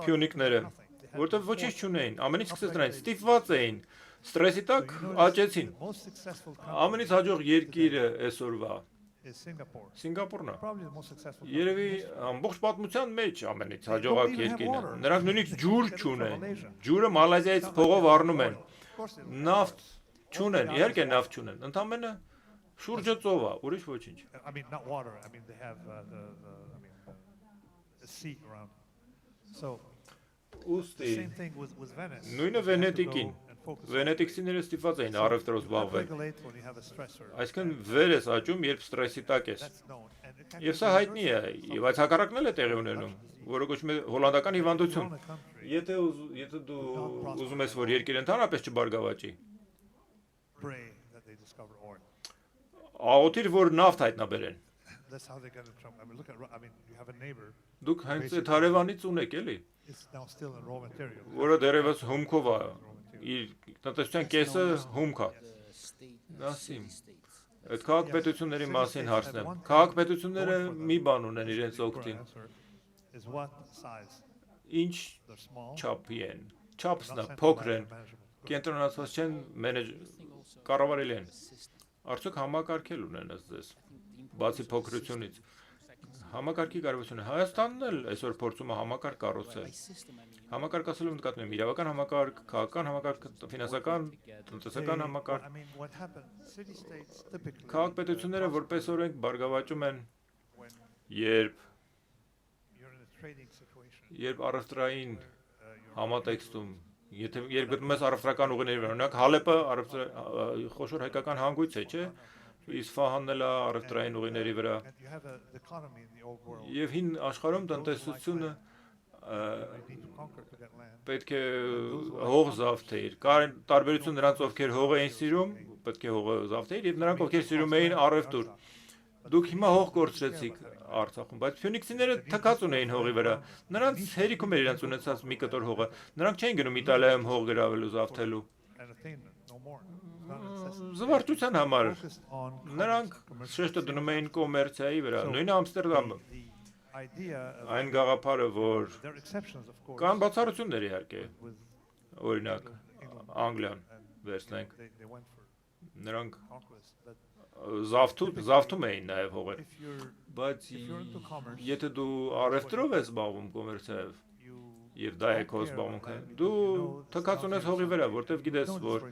փյունիկները, որտեղ ոչինչ չունեին, ամենից սկսեց նրանց, ստիպված էին, ստրեսի տակ աճեցին։ Ամենից հաջող երկիրը այսօրվա Սինգապուրն է։ Երևի ամբողջ պատմության մեջ ամենից հաջողակ երկիրն է։ Նրանք նույնիսկ ջուր չունեն։ Ջուրը Մալազիայից փողով առնում են։ Նավթ չունեն, իհարկե նավթ չունեն։ Ընդամենը շուրջը ծով է, ուրիշ ոչինչ։ Ուստի նույնը Վենետիկին։ Վենետիկցիները ստիպված էին առևտրով զբաղվել։ Այսինքն վեր ես աճում, երբ ստրեսի տակ ես։ Եվ սա հայտնի է, եւ այս հակառակն էլ է տեղի ունենում, որը կոչվում է հոլանդական հիվանդություն։ Եթե դու ուզում ես, որ երկիրը ընդհանրապես չբարգավաճի, աղոթիր, որ նավթ հայտնաբերեն։ Դուք հենց այդ հարևանից ունեք, էլի, որը դեռևս հումքով է, իր տնտեսության կեսը հումք է։ Նասիմ, այդ քաղաքպետությունների մասին հարցնեմ։ Քաղաքպետությունները մի բան ունեն իրենց օգտին։ Ինչ չափի են։ Չափսն է, փոքր են, կենտրոնացված չեն, կառավարելի են։ Արդյոք համակարգել ունեն ըստ ձեզ, բացի փոքրությունից։ Համակարգի կարևորությունը Հայաստանն էլ այսօր փորձում է համակարգ կառուցել։ Համակարգ ասելով նկատում եմ իրավական համակարգ, քաղաքական համակարգ, ֆինանսական, տնտեսական համակարգ։ Քաղաքպետությունները որպես օրենք բարգավաճում են, երբ առևտրային համատեքստում, երբ գտնում ես առևտրական ուղիների վրա, օրինակ Հալեպը խոշոր հայկական հանգույց է, չէ՞։ Իսֆահանն էլ առևտրային ուղիների վրա։ Եվ հին աշխարհում տնտեսությունը պետք է հող զավթեիր։ Կար տարբերություն նրանց, ովքեր հող էին սիրում, պետք է հողը զավթեիր, եւ նրանք, ովքեր սիրում էին առևտուր։ Դուք հիմա հող կորցրեցիք Արցախում, բայց ֆյունիքսիները թքած ունեին հողի վրա։ Նրանց հերիքում էր իրենց ունեցած մի կտոր հողը։ Նրանք չէին գնում Իտալիայում հող գրավելու, զավթելու։ Զվարճության համար նրանք շեշտը դնում էին կոմերցիայի վրա, նույնը Ամստերդամը։ Այն գաղափարը, որ կան բացառություններ իհարկե, օրինակ Անգլիան վերցնենք, նրանք զավթում էին նաև հողեր, բայց եթե դու առևտրով ես զբաղվում կոմերցիայով, եւ դա է քո զբաղմունքը, դու թքած ունես հողի վրա, որտեվ գիտես, որ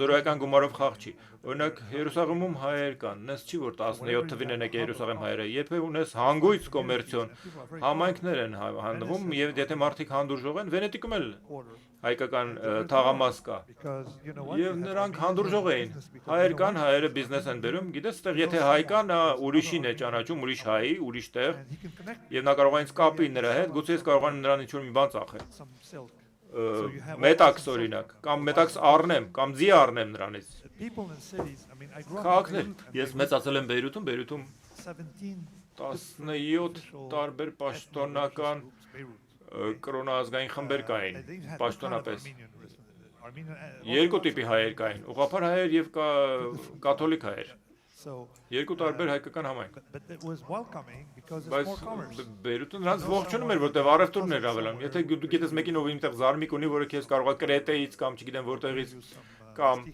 զորայական գումարով խաղ չի։ Օրինակ Երուսաղեմում հայեր կան, նես չի որ 17 թվին են եկել Երուսաղեմ հայերը, եթե ունես հանգույց կոմերցիոն, համայնքներ են հանդվում եւ եթե մարդիկ հանդուրժող են, Վենետիկում էլ հայկական թաղամաս կա։ Եվ նրանք հանդուրժող էին։ Հայեր կան, հայերը բիզնես են բերում, գիտես, այդտեղ եթե հայ կա, նա ուրիշին է ճանաչում, ուրիշ հայի, ուրիշ տեղ, եւ նա կարող է ինձ կապի նրա հետ, գուցե ես կարող եմ նրան ինչ-որ մի բան ծախել։ Մետաքս օրինակ, կամ մետաքս առնեմ, կամ ձի առնեմ նրանից։ Քաղաքներ, ես մեծացել եմ Բեյրութում 17 տարբեր պաշտոնական կրոնաազգային խմբեր կային, պաշտոնապես։ Երկու տիպի հայեր կային, ուղղափառ հայեր եւ կաթոլիկ հայեր։ Երկու տարբեր հայկական համայնք։ Բայց Բեյրութը նրանց ողջունում էր, որտեղ առևտուրն էր ավելանում։ Եթե դու գիտես մեկին ով այնտեղ զարմիկ ունի, որը քեզ կարող է Կրետեից կամ չգիտեմ որտեղից կամ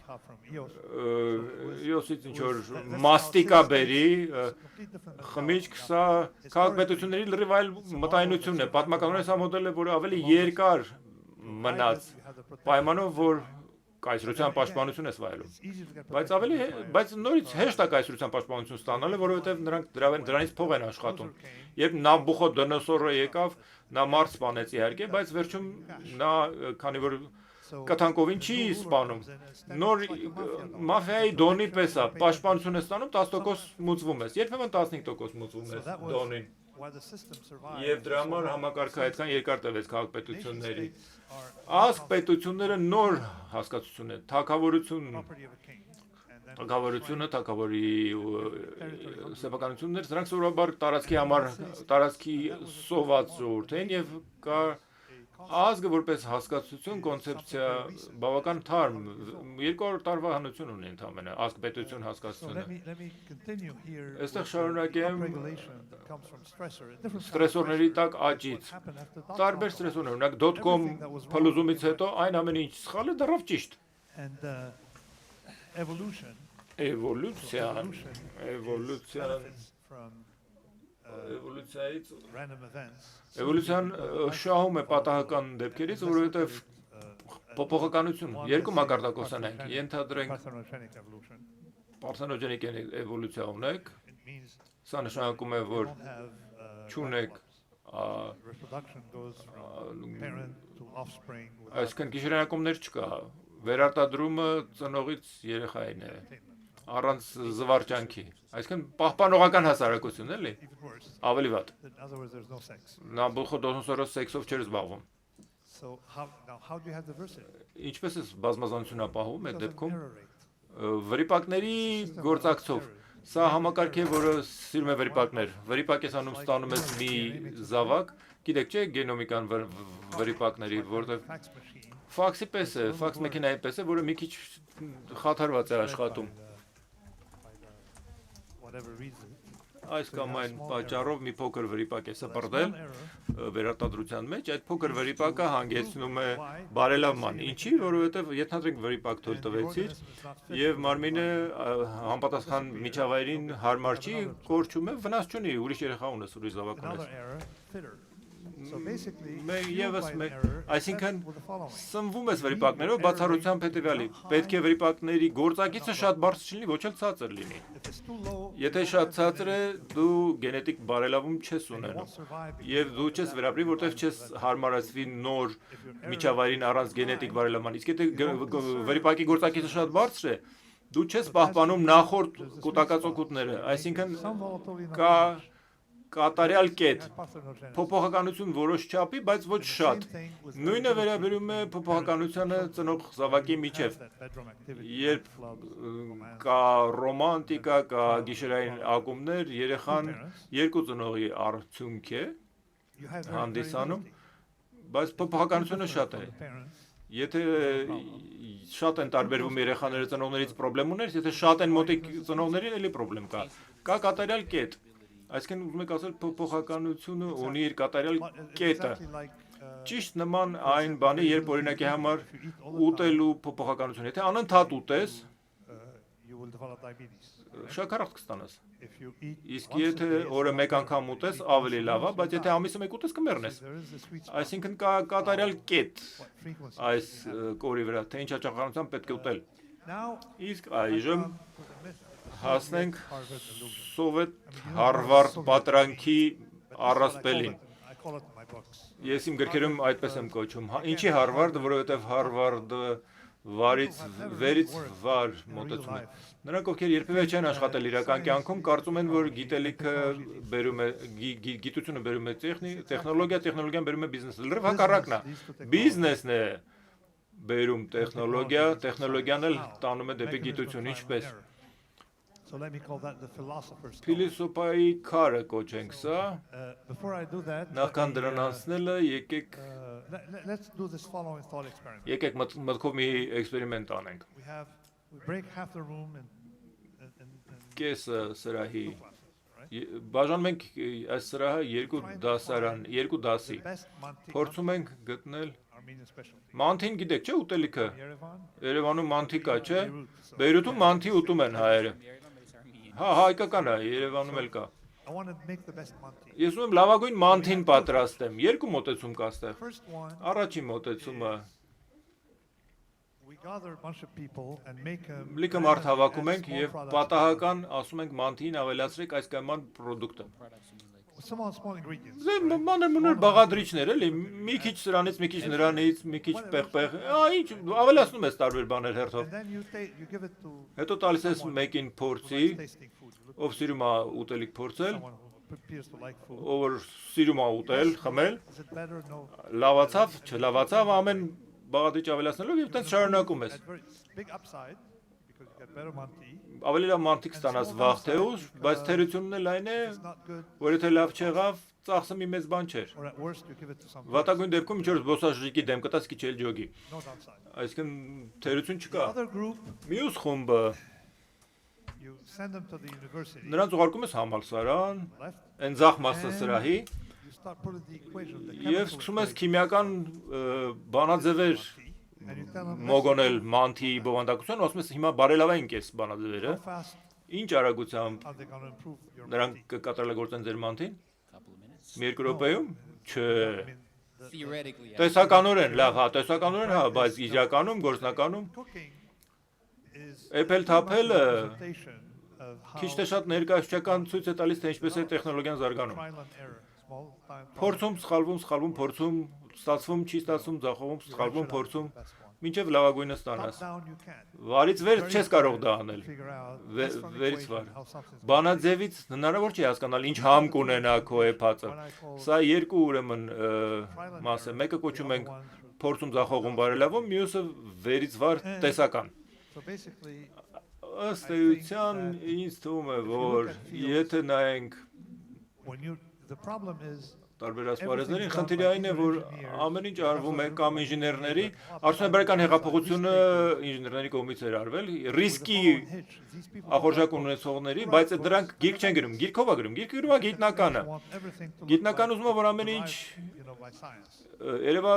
իոսից ինչ-որ մաստիկա բերի, խմիչք, սա քաղաքապետությունների լրիվ այլ մտայնություն է, պատմականորեն սա մոդել է, որը ավելի երկար մնաց, պայմանով, որ կայսրության պաշտպանություն ես վայելում, բայց նորից հեշտ է կայսրության պաշտպանություն ստանալը, որովհետև նրանք դրանից փող են աշխատում, երբ Նաբուխոդոնոսորը եկավ, նա մարդ սպանեց իհարկե, բայց վերջում նա, քանի որ կթանկովին չի սպանում, նոր մաֆիայի դոնի պես է, պաշտպանություն է ստանում, 10% մուծվում ես, երբեմն 15% մուծվում ես դոնին, և դրա համար համակարգը այդքան երկար տևեց քաղաքապետությունների, ասկ պետությունները նոր հասկացություն է, թագավորությունը, թագավորի սեփականություններ, սրանք սովորաբար տարածքի համար, տարածքի սոված ժողովուրդ են և կա ազգը որպես հասկացություն, կոնցեպցիա բավական թարմ, 200 տարվա հնություն ունի ընդամենը, ազգ պետություն հասկացությունը։ Այստեղ շարունակեմ ստրեսորների տակ աճից, տարբեր ստրեսորներ, ունակ .com փլուզումից հետո այն ամեն ինչ սխալ է դեռավ ճիշտ։ Էվոլյուցիան շահում է պատահական դեպքերից, որովհետև փոփոխականություն, երկու մակարդակով ենք, ենթադրենք պարթենոգենիկ էվոլյուցիա ունեք, սա նշանակում է, որ չունեք այսինքն գիշերանակումներ չկա, վերարտադրումը ծնողից երեխային է, առանց զվարճանքի, այսինքն պահպանողական հասարակություն էլի, ավելի վատ, Նաբուխոդոնոսորը սեքսով չէր զբաղվում, ինչպես ես բազմազանություն ապահովում այդ դեպքում, վրիպակների գործակցով, սա համակարգ է, որը սիրում է վրիպակներ, վրիպակ ես անում ստանում ես մի զավակ, գիտեք չէ գենոմիկան վրիպակների, որտեղ ֆաքսի պես է, ֆաքս մեքենայի պես է, որը մի քիչ խաթարված է աշխատում, այս կամ այն պատճառով մի փոքր վրիպակ է սպրդել վերարտադրության մեջ, այդ փոքր վրիպակը հանգեցնում է բարելավման, ինչի, որովհետև ենթադրենք վրիպակ թույլ տվեցիր և մարմինը համապատասխան միջավայրին հարմար չի, կորչում է, վնաս չունի, ուրիշ երեխա ունես, ուրիշ զավակ ունես։ Այսինքն սնվում ես վրիպակներով բացառությամբ հետևյալի, պետք է վրիպակների գործակիցը շատ բարձր չլինի, ոչ էլ ցածր լինի։ Եթե շատ ցածր է, դու գենետիկ բարելավում չես ունենում և դու չես վերապրի, որտեղ չես հարմարացվի նոր միջավայրին առանց գենետիկ բարելավման, իսկ եթե վրիպակի գործակիցը շատ բարձր է, դու չես պահպանում նախորդ կուտակած օգուտները, այսինքն կա կատարյալ կետ, փոփոխականություն որոշ չափի, բայց ոչ շատ, նույնը վերաբերում է փոփոխականությանը ծնող զավակի միջև, երբ կա ռոմանտիկա, կա գիշերային ակումբներ, երեխան երկու ծնողի արդյունք է հանդիսանում, բայց փոփոխականությունը շատ է, եթե շատ են տարբերվում երեխաները ծնողներից պրոբլեմ ունես, եթե շատ են մոտիկ ծնողներին, էլի պրոբլեմ կա կատարյալ կետ, այսինքն ուզում եք ասել փոփոխականությունը ունի իր կատարյալ կետը, ճիշտ նման այն բանի, երբ օրինակի համար ուտելու փոփոխականություն, եթե անընդհատ ուտես, շաքարախտ կստանաս, իսկ եթե օրը մեկ անգամ ուտես, ավելի լավ է, բայց եթե ամիսը մեկ ուտես, կմեռնես, այսինքն կա կատարյալ կետ այս կորի վրա, թե ինչ հաճախականությամբ պետք է ուտել, իսկ այժմ հասնենք սովետ Հարվարդ պատրանքի առասպելին, ես իմ գրքերում այդպես եմ կոչում, ինչի Հարվարդը, որովհետև Հարվարդը վերից վար մոտեցում է, նրանք ովքեր երբևէ չեն աշխատել իրական կյանքում, կարծում են, որ գիտությունը բերում է տեխնոլոգիա, տեխնոլոգիան բերում է բիզնես, լրիվ հակառակն է, բիզնեսն է բերում տեխնոլոգիա, տեխնոլոգիան էլ տանում է դեպի գիտություն, ինչպես Փիլիսոփայի քարը կոչենք սա, նախքան դրան անցնելը եկեք մտքով մի էքսպերիմենտ անենք, կեսը սրահի, բաժանում ենք այս սրահը երկու դասի, փորձում ենք գտնել Մանթին գիտեք, չէ՞ ուտելիքը։ Երևանում մանթի կա, չէ՞։ Բեյրութում մանթի ուտում են հայերը։ Հա, հայկական է, Երևանում էլ կա։ Ես ուզում եմ լավագույն մանթին պատրաստեմ։ Երկու մոտեցում կա այստեղ։ Առաջին մոտեցումը լիքը մարդ հավաքում ենք եւ պատահական ասում ենք մանթին ավելացրեք այս կամ այն պրոդուկտը։ Մանր բաղադրիչներ էլի, մի քիչ սրանից, մի քիչ նրանից, մի քիչ պեղպեղ, ինչ ավելացնում ես տարբեր բաներ հերթով։ Հետո տալիս ես մեկին փորձի, ով սիրում է ուտելիք փորձել, ով սիրում է ուտել, խմել, լավացավ, չլավացավ, ամեն բաղադրիչ ավելացնելով եւ այդպես շարունակում ես։ Ավելի լավ մանթիկ ստանաս վաղ թե ուշ, բայց թերությունն էլ այն է, որ եթե լավ չեղավ, ծախսը մի մեծ բան չէր։ Վատագույն դեպքում ինչ որ զբոսաշրջիկի դեմ կտաս քիչ էլ ջոգի։ Այսինքն թերություն չկա։ Մյուս խումբը նրանց ուղարկում ես համալսարան, այն ձախ մասը սրահի, եւ սկսում ես քիմիական բանաձևեր մոգոնել մանթի բովանդակության, ասում ես հիմա բարելավենք այս բանաձևերը, ինչ արագությամբ նրանք կկատարելագործեն ձեր մանթին, մի երկու րոպեում, չէ, տեսականորեն, լավ, հա, տեսականորեն, հա, բայց իրականում, գործնականում, էփել թափելը քիչ թե շատ ներկայացուցչական ցույց է տալիս, թե ինչպես է տեխնոլոգիան զարգանում։ Փորձում, սխալվում, փորձում, ստացվում, չի ստացվում, ձախողում, սխալվում, փորձում, մինչև լավագույնը ստանաս։ Վարից վեր չես կարող դա անել։ Վերից վար։ Բանաձևից հնարավոր չի հասկանալ ինչ համ կունենա քո էփածը։ Սա երկու ուրեմն մաս է։ Մեկը կոչում ենք փորձում, ձախողում, բարելավում, մյուսը վերից վար տեսական։ Ըստ էության ինձ թվում է, որ եթե նայենք տարբեր ասպարեզներին, խնդիրը այն է, որ ամեն ինչ արվում է կամ ինժեներների, արդյունաբերական հեղափոխությունը ինժեներների կողմից էր արվել, ռիսկի ախորժակ ունեցողների, բայց դրանք գիրք չեն գրում, գիրքով է գրում, գիրքը գրում է գիտնականը։ Գիտնական ուզում է, որ ամեն ինչ երևա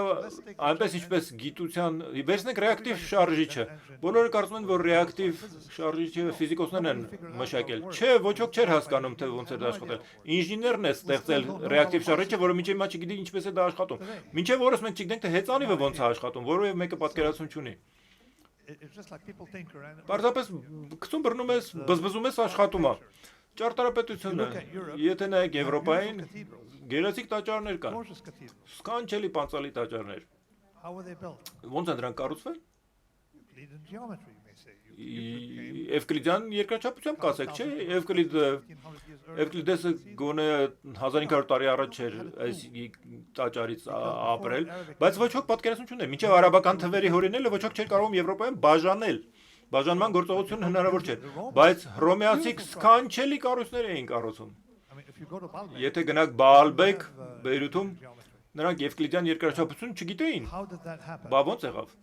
այնպես ինչպես գիտության, վերցնենք ռեակտիվ շարժիչը։ Բոլորը կարծում են, որ ռեակտիվ շարժիչը ֆիզիկոսներն են մշակել։ Չէ, ոչ ոք չէր հասկանում, թե ոնց է դա աշխատել։ Ինժեներն է ստեղծել ռեակտիվ շարժիչը, որը մինչև հիմա չգիտի ինչպես է դա աշխատում։ Մինչև օրս մենք չգիտենք, թե հեծանիվը ոնց է աշխատում, որովհետև մեկը պատկերացում չունի։ Պարզապես գցում բռնում ես, բզբզում ես, աշխատում է։ Ճարտարապետությունը, եթե նայեք Եվրոպային, գեղեցիկ տաճարներ կան, սքանչելի պանծալի տաճարներ։ Ոնց են դրանք կառուցվել։ Էվկլիդյան երկրաչափությամբ կասեք, չէ՞, Էվկլիդեսը գոնե 1500 տարի առաջ էր այս տաճարից ապրել, բայց ոչ ոք պատկերացում չուներ, մինչև արաբական թվերի հորինելը ոչ ոք չէր կարողում Եվրոպայում բաժանել։ Բաժանման գործողությունը հնարավոր չէր, բայց հռոմեացիք սքանչելի կառույցներ էին կառուցում։ Եթե գնաք Բալբեկ, Բեյրութում, նրանք Էվկլիդյան երկրաչափություն չգիտեին։ Բա ոնց եղավ։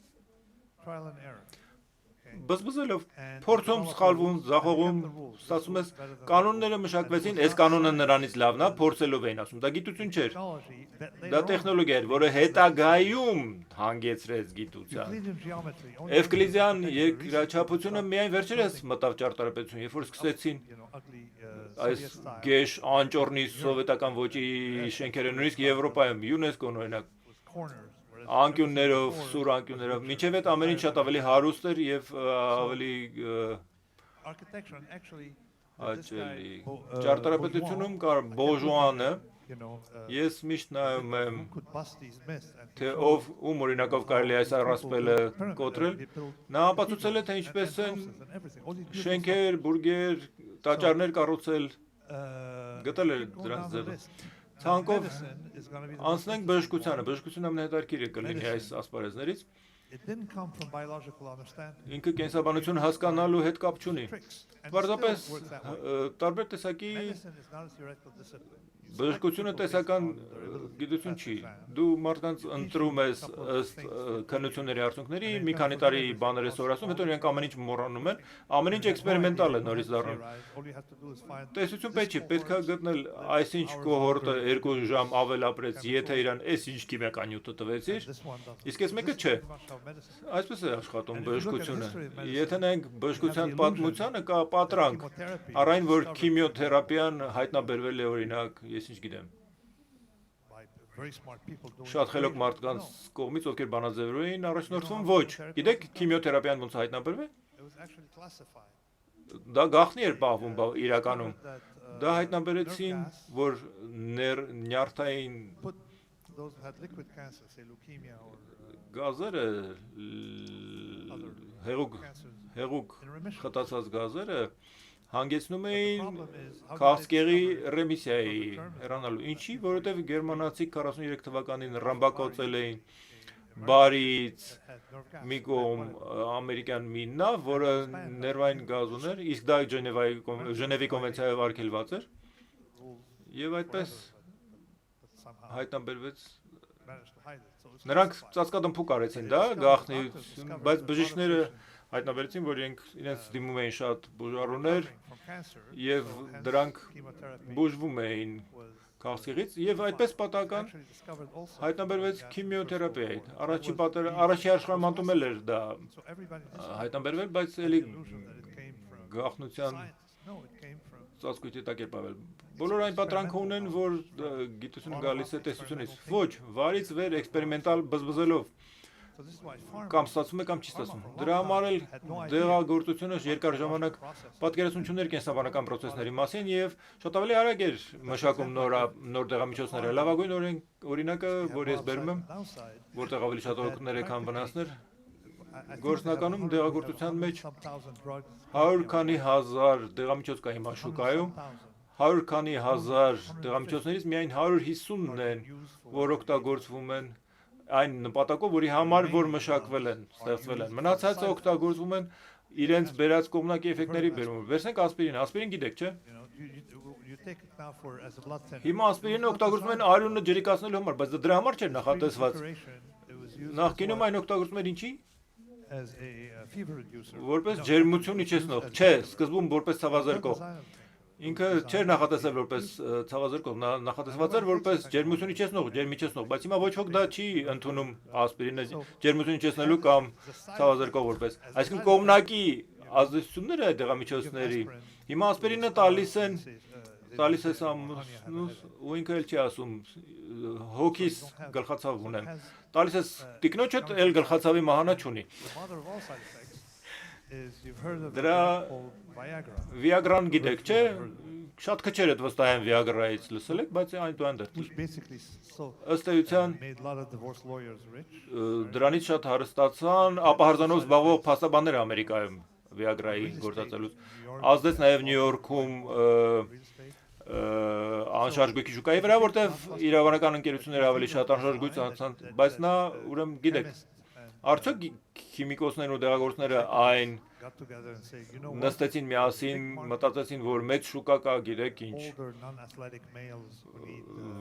Բզբզելով, փորձում, սխալվում, ձախողում, ստացվում ես կանոնները մշակվեցին, այս կանոնը նրանից լավն է, փորձելով էին ասում, դա գիտություն չէր։ Դա տեխնոլոգիա էր, որը հետագայում հանգեցրեց գիտության։ Էվկլիդյան երկրաչափությունը միայն վերջերս մտավ ճարտարապետություն, երբ որ սկսեցին այս գեշ անճոռնի սովետական ոճի շենքերը, նույնիսկ Եվրոպայում, ՅՈՒՆԵՍԿՕ-ն օրինակ, անկյուններով, սուր անկյուններով, մինչև այդ ամեն ինչ շատ ավելի հարուստ էր եւ ավելի հաճելի։ Ճարտարապետությունում կար Բոժուանը, ես միշտ նայում եմ, թե ով ում օրինակով կարելի է այս առասպելը կոտրել, նա ապացուցել է, թե ինչպես են շենքեր, բուրգեր, տաճարներ կառուցել, գտել է դրանց ձևը։ Ցանկով անցնենք բժշկությանը, բժշկությունը ամենահետաքրքիրը կլինի այս ասպարեզներից։ Ինքը կենսաբանություն հասկանալու հետ կապ չունի։ Պարզապես տարբեր տեսակի Բժշկությունը տեսական գիտություն չի։ Դու մարդկանց ընտրում ես ըստ քննությունների արդյունքների, մի քանի տարի բաներ ես սովորացնում, հետո իրենք ամեն ինչ մոռանում են, ամեն ինչ էքսպերիմենտալ է նորից դառնում։ Տեսություն պետք չի, պետք է գտնել այսինչ կոհորտը 2 ժամ ավել ապրեց, եթե իրան այսինչ քիմիականյութը տվեցիր, իսկ այս մեկը չէ։ Այսպես է աշխատում բժշկությունը։ Եթե նայենք բժշկության պատմությանը, կա պատրանք, առայն որ քիմիոթերապիան հայտնաբերվել է օրինակ, ես ինչ գիտեմ, շատ խելոք մարդկանց կողմից, ովքեր բանաձևերով էին առաջնորդվում, ոչ։ Գիտեք քիմիոթերապիան ոնց հայտնաբերվել։ Դա գաղտնի էր պահվում իրականում։ Դա հայտնաբերեցին, որ նյարդային գազերը, հեղուկ խտացած գազերը հանգեցնում էին քաղցկեղի ռեմիսիայի հեռանալու։ Ինչի, որովհետև գերմանացի 43 թվականին ռամբակոծել էին բարից մի կողմ ամերիկյան մի նավ, որը ներվային գազ ուներ, իսկ դա Ժնևի կոնվենցիայով արգելված էր, եւ այդպես հայտնաբերվեց։ Նրանք ծածկադմփուկ արեցին դա, գաղտնիություն, բայց բժիշկները հայտնաբերեցին, որ իրենց դիմում էին շատ բուժառուներ եւ դրանք բուժվում էին քաղցկեղից եւ այդպես պատահական հայտնաբերվեց քիմիոթերապիայի։ Առաջի աշխարհամարտում էր դա հայտնաբերվել, բայց էլի գաղտնության ծածկույթի տակ էր պահվել։ Բոլորը այն պատրանքը ունեն, որ գիտությունը գալիս է տեսությունից։ Ոչ, վարից վեր էքսպերիմենտալ բզբզելով կամ ստացվում է կամ չի ստացվում։ Դրա համար էլ դեղագործությունը երկար ժամանակ պատկերացում չուներ կենսաբանական պրոցեսների մասին եւ շատ ավելի արագ էր մշակում նոր դեղամիջոցները։ Լավագույն օրինակը, որ ես բերում եմ, որտեղ ավելի շատ օգուտներ է, քան վնասներ, գործնականում դեղագործության մեջ 100 քանի հազար դեղամիջոց կա հիմա շուկայում, 100 քանի հազար դեղամիջոցներից միայն 150-ն են, որ օգտագործվում են այն նպատակով, որի համար որ մշակվել են, ստեղծվել են։ Մնացածը օգտագործվում են իրենց բերած կողմնակի էֆեկտների բերումով։ Վերցնենք ասպիրին, ասպիրին գիտեք, չէ՞։ Հիմա ասպիրինը օգտագործում են արյունը ջրիկացնելու համար, բայց դրա համար չէր նախատեսված։ Նախկինում այն օգտագործում էր ինչի։ Որպես ջերմություն իջեցնող, չէ, սկզբում որպես ցավազրկող։ Ինքը չէր նախատեսել որպես ցավազրկող, նախատեսված էր որպես ջերմություն իջեցնող, բայց հիմա ոչ ոք դա չի ընդունում ասպիրինը ջերմություն իջեցնելու կամ ցավազրկող որպես։ Այսինքն կողմնակի ազդեցությունները այդ դեղամիջոցների հիմա ասպիրինը տալիս ես ամուսնուս ու ինքը էլ չի ասում հոգիս գլխացավ ունեմ։ Տալիս ես տիկնոջդ էլ գլխացավի մահանա չունի։ Դրա Viagra-ն գիտեք, չէ՞, շատ քչեր այդ վստահ են Viagra-ից լսել եք, բայց այնուհանդերձ ըստ էության դրանից շատ հարստացան ապահարզանով զբաղվող փաստաբանները Ամերիկայում Viagra-ի գործածելուց։ Ազդեց նաև Նյու Յորքում անշարժ գույքի շուկայի վրա, որտեղ իրավաբանական ընկերությունները ավելի շատ անշարժ գույք ցանցան, բայց նա ուրեմն գիտեք, արդյոք քիմիկոսներն ու դեղագործները այն նստեցին միասին, մտածեցին, որ մեծ շուկա կա, գիտեք ինչ,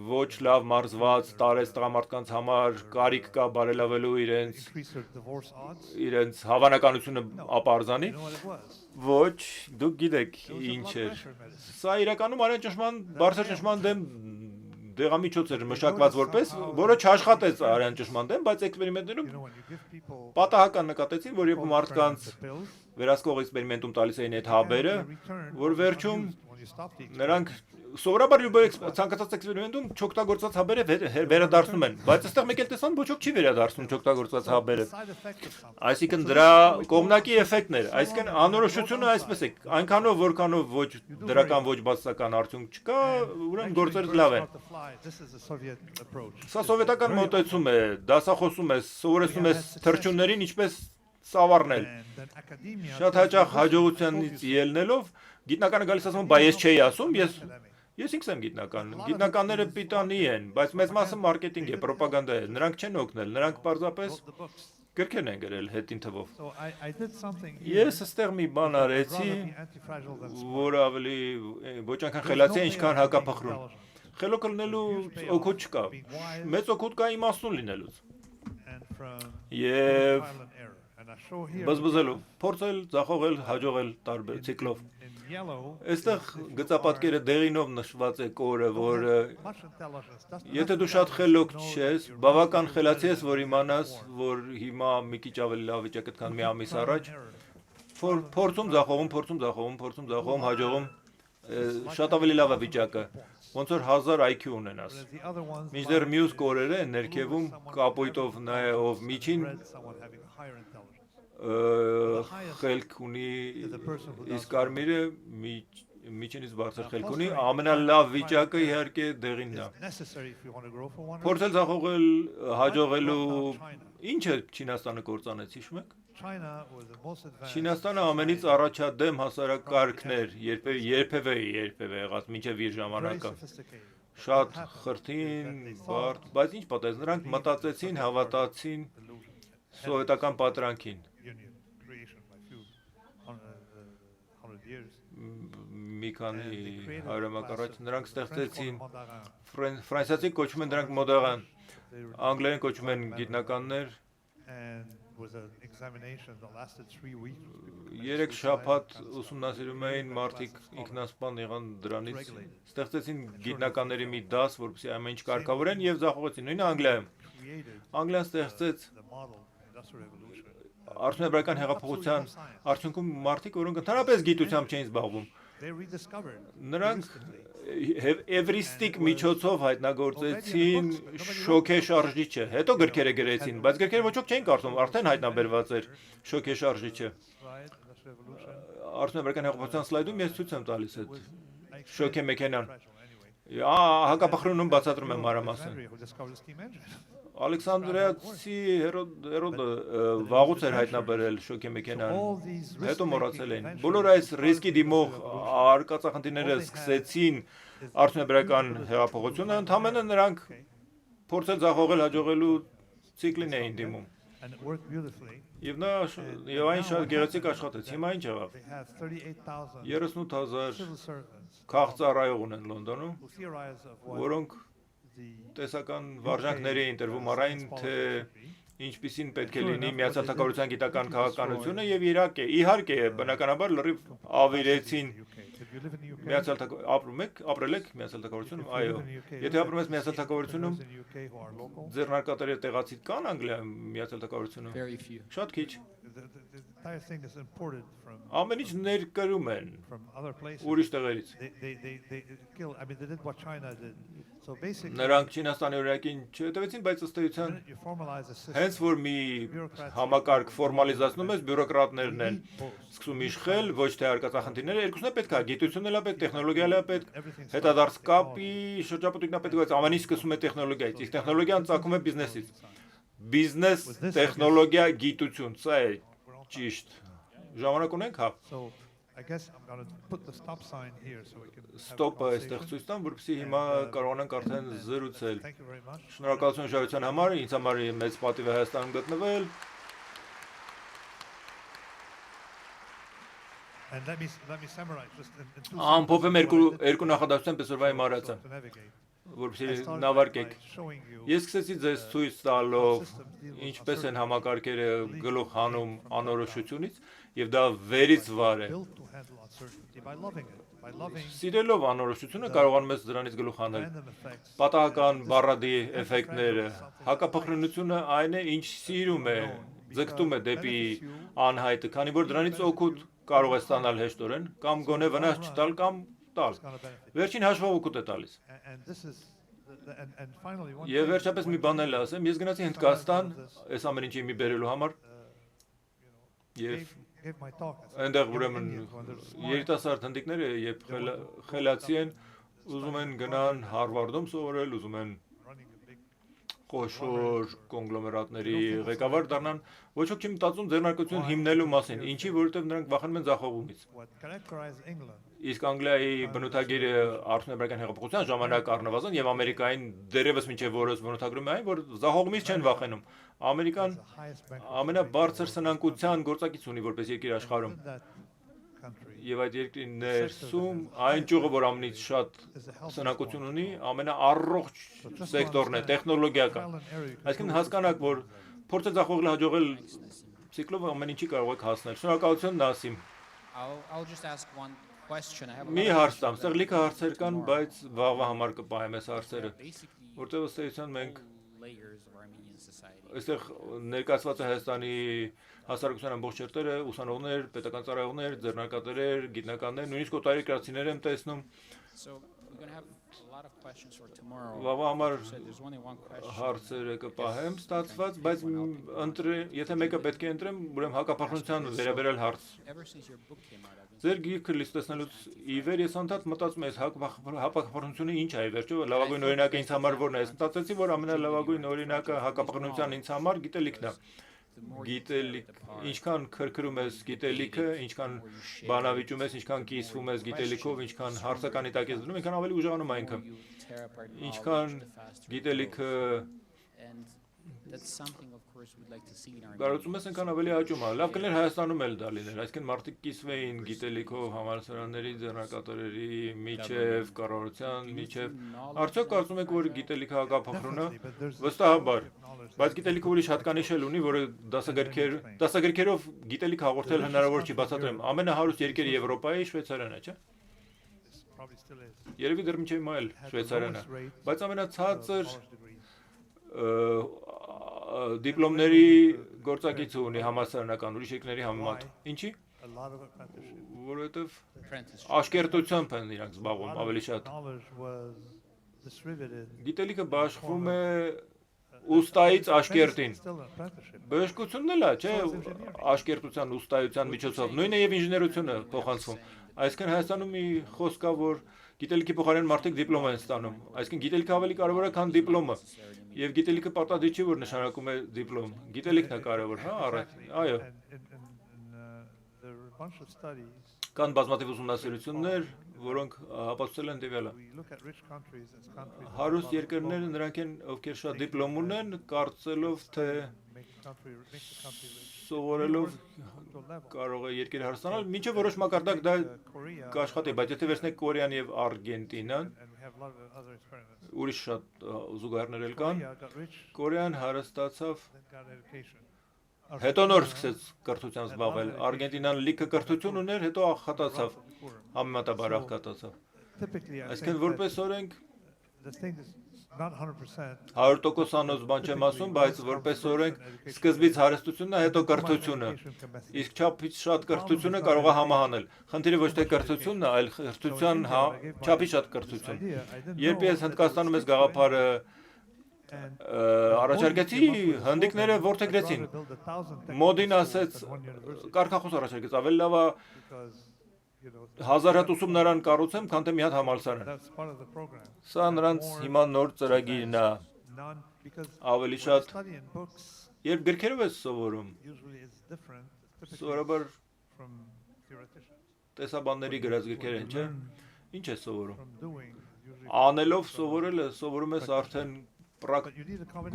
ոչ լավ մարզված, տարեց տղամարդկանց համար, կարիք կա բարելավելու իրենց հավանականությունը ապարզանի, ոչ, դուք գիտեք ինչ էր, սա իրականում արյան ճնշման, բարձր ճնշման դեմ դեղամիջոց էր մշակված որպես, որը չաշխատեց արյան ճնշման դեմ, բայց էքսպերիմենտներում պատահական նկատեցին, որ երբ մարդկանց վերահսկող էքսպերիմենտում տալիս էին այդ հաբերը, որ վերջում նրանք սովորաբար ցանկացած էքսպերիմենտում չօգտագործված հաբերը վերադարձնում են, բայց այստեղ մեկ էլ տեսան ոչ ոք չի վերադարձնում չօգտագործված հաբերը։ Այսինքն դրա կողմնակի էֆեկտներ, այսինքն անորոշությունը այսպես է, այնքանով որքանով ոչ դրական ոչ բացասական արդյունք չկա, ուրեմն գործերը լավ են։ Սա սովետական մոտեցում է, դասախոսում է, սովորեցնում է թռչուններին ինչպես սավառնել։ Շատ հաճախ հաջողությանից ելնելով գիտնականը գալիս ասում, բայ ես չէի ասում, ես ինքս եմ գիտնական։ Գիտնականները պիտանի են, բայց մեծ մասը մարքեթինգ է, պրոպագանդա է։ Նրանք չեն օգնել, նրանք պարզապես գրքերն են գրել հետին թվով։ Ես այստեղ մի բան արեցի, որը ավելի ոչ այնքան խելացի է, ինչքան հակափխրուն։ Խելոք լինելու օգուտ չկա։ Մեծ օգուտ կա իմաստուն լինելուց։ Եվ բզբզելու, փորձել, ձախողել, հաջողել տարբեր ցիկլով։ Այստեղ գծապատկերը դեղինով նշված է կորը, որ եթե դու շատ խելոք չես, բավական խելացի ես, որ իմանաս, որ հիմա մի քիչ ավելի լավ վիճակ է, քան մի ամիս առաջ, փորձում, ձախողում, հաջողում, շատ ավելի լավ է վիճակը, ոնց որ 1000 IQ ունենաս։ Մինչդեռ մյուս կորերը ներքևում կապույտով նայելով միջին խելք ունի, իսկ կարմիրը միջինից բարձր խելք ունի, ամենալավ վիճակը իհարկե դեղինն է։ Փորձել ձախողել, հաջողելու, ինչը Չինաստանը կործանեց, հիշում եք։ Չինաստանը ամենից առաջադեմ հասարակարգն էր, երբևէ եղած մինչև իր ժամանակը։ Շատ խրթին, բարդ, բայց ինչ պատահեց, նրանք մտածեցին, հավատացին սովետական պատրանքին։ Մի քանի հարյուրամյակ առաջ նրանք ստեղծեցին ֆրանսիացի կոչում են դրանք մոդեղան, անգլերեն կոչում են գիտնականներ։ 3 շաբաթ ուսումնասիրում էին, մարդիկ ինքնասպան եղան դրանից, ստեղծեցին գիտնականների մի դաս, որպեսզի ամեն ինչ կարգավորեն եւ ձախողեցին։ Նույնը Անգլիայում։ Անգլիան ստեղծեց արդյունաբերական հեղափոխության արդյունքում մարդիկ, որոնք ընդհանրապես գիտությամբ չէին զբաղվում, նրանք էվրիստիկ միջոցով հայտնագործեցին շոկեշարժիչը, հետո գրքերը գրեցին, բայց գրքերը ոչ ոք չէին կարդում, արդեն հայտնաբերված էր շոկեշարժիչը։ Արդյունաբերական հեղափոխության սլայդում ես ցույց եմ տալիս այդ շոկե մեքենան։ Հակապխրունում բացատրում եմ մանրամասն։ Ալեքսանդրիացի Հերոդը վաղուց էր հայտնաբերել շոկե մեքենան, հետո մոռացել էին։ Բոլոր այս ռիսկի դիմող արկածախնդիրները սկսեցին արդյունաբերական հեղափոխությունը, ընդհանրապես նրանք փորձել ձախողել հաջողելու ցիկլին էին դիմում։ Եվ այն շատ գեղեցիկ աշխատեց։ Հիմա ինչ եղավ։ 38,000 քաղցառայող ունեն Լոնդոնում, որոնք տեսական վարժանքների էին տրվում առայն, թե ինչպիսին պետք է լինի Միացյալ Թագավորության գիտական քաղաքականությունը եւ իհարկե բնականաբար լրիվ ավիրեցին ապրել եք Միացյալ Թագավորությունում, այո, եթե ապրում ես Միացյալ Թագավորությունում, ձեռնարկատերը տեղացի կան Անգլիայում Միացյալ Թագավորությունում, շատ քիչ, ամեն ինչ ներկրում են ուրիշ տեղերից։ Նրանք Չինաստանի օրինակին չհետևեցին, բայց ըստ էության հենց որ մի համակարգ ֆորմալիզացնում ես, բյուրոկրատներն են սկսում իշխել, ոչ թե արկածախնդիրները, երկուսն է պետք է, գիտությունն էլ է պետք, տեխնոլոգիան էլ է պետք, հետադարձ կապի շրջապատույկն է պետք, բայց ամեն ինչ սկսում է տեխնոլոգիայից, իսկ տեխնոլոգիան ծագում է բիզնեսից։ Բիզնես, տեխնոլոգիա, գիտություն, սա է ճիշտ։ Ժամանակ ունենք, հա։ Ստոպը այստեղ ցույց տամ, որպեսզի հիմա կարողանանք արդեն զրուցել։ Շնորհակալություն ուշադրության համար, ինձ համար մեծ պատիվ է Հայաստանում գտնվել։ Ամփոփեմ երկու նախադասության պես օրվա իմ արածը, որպեսզի նավարկեք։ Ես սկսեցի ձեզ ցույց տալով ինչպես են համակարգերը գլուխ հանում անորոշությունից, եւ դա վերից վար է։ Սիրելով անորոշությունը կարողանում ես դրանից գլուխ հանել։ Պատահական բառադի էֆեկտները, հակափխրունությունը այն է, ինչ սիրում է, ձգտում է դեպի անհայտը, քանի որ դրանից օգուտ կարող է ստանալ հեշտորեն, կամ գոնե վնաս չտալ, կամ տալ։ Վերջին հաշվով օգուտ է տալիս։ Եվ վերջապես մի բան էլ ասեմ, ես գնացի Հնդկաստան, այս ամեն ինչի մի բերելու համար, եւ այնտեղ ուրեմն երիտասարդ հնդիկները, երբ խելացի են, ուզում են գնան Հարվարդում սովորել, ուզում են խոշոր կոնգլոմերատների ղեկավար դառնան, ոչ ոք չի մտածում ձեռնարկություն հիմնելու մասին, ինչի, որովհետև նրանք վախենում են ձախողումից։ Իսկ Անգլիայի բնութագիրը արդյունաբերական հեղափոխության ժամանակ առնվազն եւ Ամերիկային դերևս մինչեւ որս բնութագրում է այն, որ ձախողումից չեն վախենում։ Ամերիկան ամենաբարձր սնանկության գործակից ունի որպես երկիր աշխարհում։ Եվ այդ երկրի ներսում այն ճյուղը, որ ամենից շատ սնանկություն ունի, ամենաառողջ սեկտորն է, տեխնոլոգիական։ Այսինքն հասկանաք, որ փորձը ձախողել հաջողել ցիկլով ամեն ինչի կարող եք հասնել։ Շնորհակալություն Նասիմ։ I'll just ask one question. I have Մի հարց տամ, սեղ լիքը հարցեր կան, բայց վաղվա համար կպահեմ այս հարցերը, որտեղ ըստ էության մենք այստեղ ներկայացված է Հայաստանի հասարակության ամբողջ շերտերը, ուսանողներ, պետական ծառայողներ, ձեռնարկատերեր, գիտնականներ, նույնիսկ օտարերկրացիներ եմ տեսնում։ Վաղվա համար հարցերը կպահեմ ստացված, բայց եթե մեկը պետք է ընտրեմ, ուրեմն հակապահպանության վերաբերյալ հարց։ Ձեր գիրքը լիստեցնելուց ի վեր ես անդադ մտածում եմ հակապահպանությունը ինչ է վերջո լավագույն օրինակը ինձ համար որն է։ Ես մտածեցի, որ ամենալավագույն օրինակը հակապահպանության ինձ համար գիտելիքն է։ Գիտելիք, ինչքան քրքրում ես գիտելիքը, ինչքան բանավիճում ես, ինչքան կիսվում ես գիտելիքով, ինչքան հարցականի տակ ես դնում, այնքան ավելի ուժեղանում է ինքը։ Ինչքան գիտելիքը Կարծում ես այնքան ավելի աճում է։ Լավ կներ Հայաստանում էլ դա լիներ, այսինքն մարդիկ կիսվեին գիտելիքով համալսարանների, ձեռնարկատերերի միջև, կառավարության միջև։ Արդյոք կարծում եք, որ գիտելիքը հակափոխվում է։ Վստահաբար, բայց գիտելիքը ուրիշ հատկանիշ էլ ունի, որը դասագրքերով գիտելիք հաղորդել հնարավոր չի, բացատրեմ։ Ամենահարուստ երկիրը Եվրոպայի Շվեյցարիան է, չէ՞։ Երևի դեռ մինչև հիմա էլ Շվեյցարիան է, բայց ամենացածր դիպլոմների գործակիցը ունի համալսարանական ուրիշ երկրների համեմատ։ Ինչի՞։ Որովհետև աշկերտությամբ են իրանք զբաղվում ավելի շատ։ Գիտելիքը բաշխվում է ուստայից աշկերտին։ Բժշկությունն էլ է, չէ՞, աշկերտության, ուստայության միջոցով։ Նույնը եւ ինժեներությունը փոխանցվում։ Այսինքն Հայաստանում մի խոսք կա, որ գիտելիքի փոխարեն մարդիկ դիպլոմ են ստանում։ Այսինքն գիտելիքը ավելի կարևոր է, քան դիպլոմը։ Եվ գիտելիքը պարտադիր չի, որ նշանակում է դիպլոմ։ Գիտելիքն է կարևոր, հա, այո։ Կան բազմաթիվ ուսումնասիրություններ, որոնք ապացուցել են տվյալը։ Հարուստ երկրները նրանք են, ովքեր շատ դիպլոմ ունեն, կարծելով, թե սովորելով կարող է երկիրը հարստանալ, մինչև որոշ մակարդակ դա կաշխատի, բայց եթե վերցնեք Կորեան եւ Արգենտինան, ուրիշ շատ զուգահեռներ էլ կան, Կորեան հարստացավ, հետո նոր սկսեց կրթությամբ զբաղվել, Արգենտինան լիքը կրթություն ուներ, հետո աղքատացավ, համեմատաբար աղքատացավ։ Այսինքն որպես օրենք 100% անոց բան չեմ ասում, բայց որպես օրենք սկզբից հարստությունն է, հետո կրթությունը։ Իսկ չափից շատ կրթությունը կարող է համահանել։ Խնդիրը ոչ թե կրթությունն է, այլ կրթության չափից շատ կրթություն։ Երբ ես Հնդկաստանում ես գաղափարը առաջարկեցի, հնդիկները որդեգրեցին։ Մոդին ասեց, կարգախոս առաջարկեց, ավելի լավ է 1000 հատ ուսումնարան կառուցեմ, քան թե մի հատ համալսարան։ Սա նրանց հիմա նոր ծրագիրն է։ Ավելի շատ երբ գրքերով ես սովորում, սովորաբար տեսաբանների գրած գրքեր են, չէ՞։ Ինչ ես սովորում։ Անելով սովորելը, սովորում ես արդեն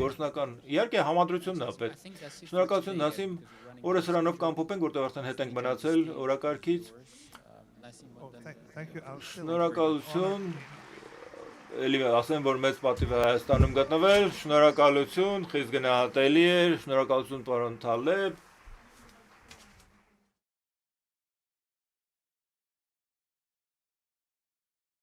գործնական։ Իհարկե համադրությունն է պետք։ Շնորհակալություն Նասիմ, օրը սրանով կամփոփենք, որտեղ արդեն հետ ենք մնացել օրակարգից։ Շնորհակալություն, էլի ասեմ, որ մեծ պատիվ է Հայաստանում գտնվել, շնորհակալություն, խիստ գնահատելի էր, շնորհակալություն պարոն Թալեբ։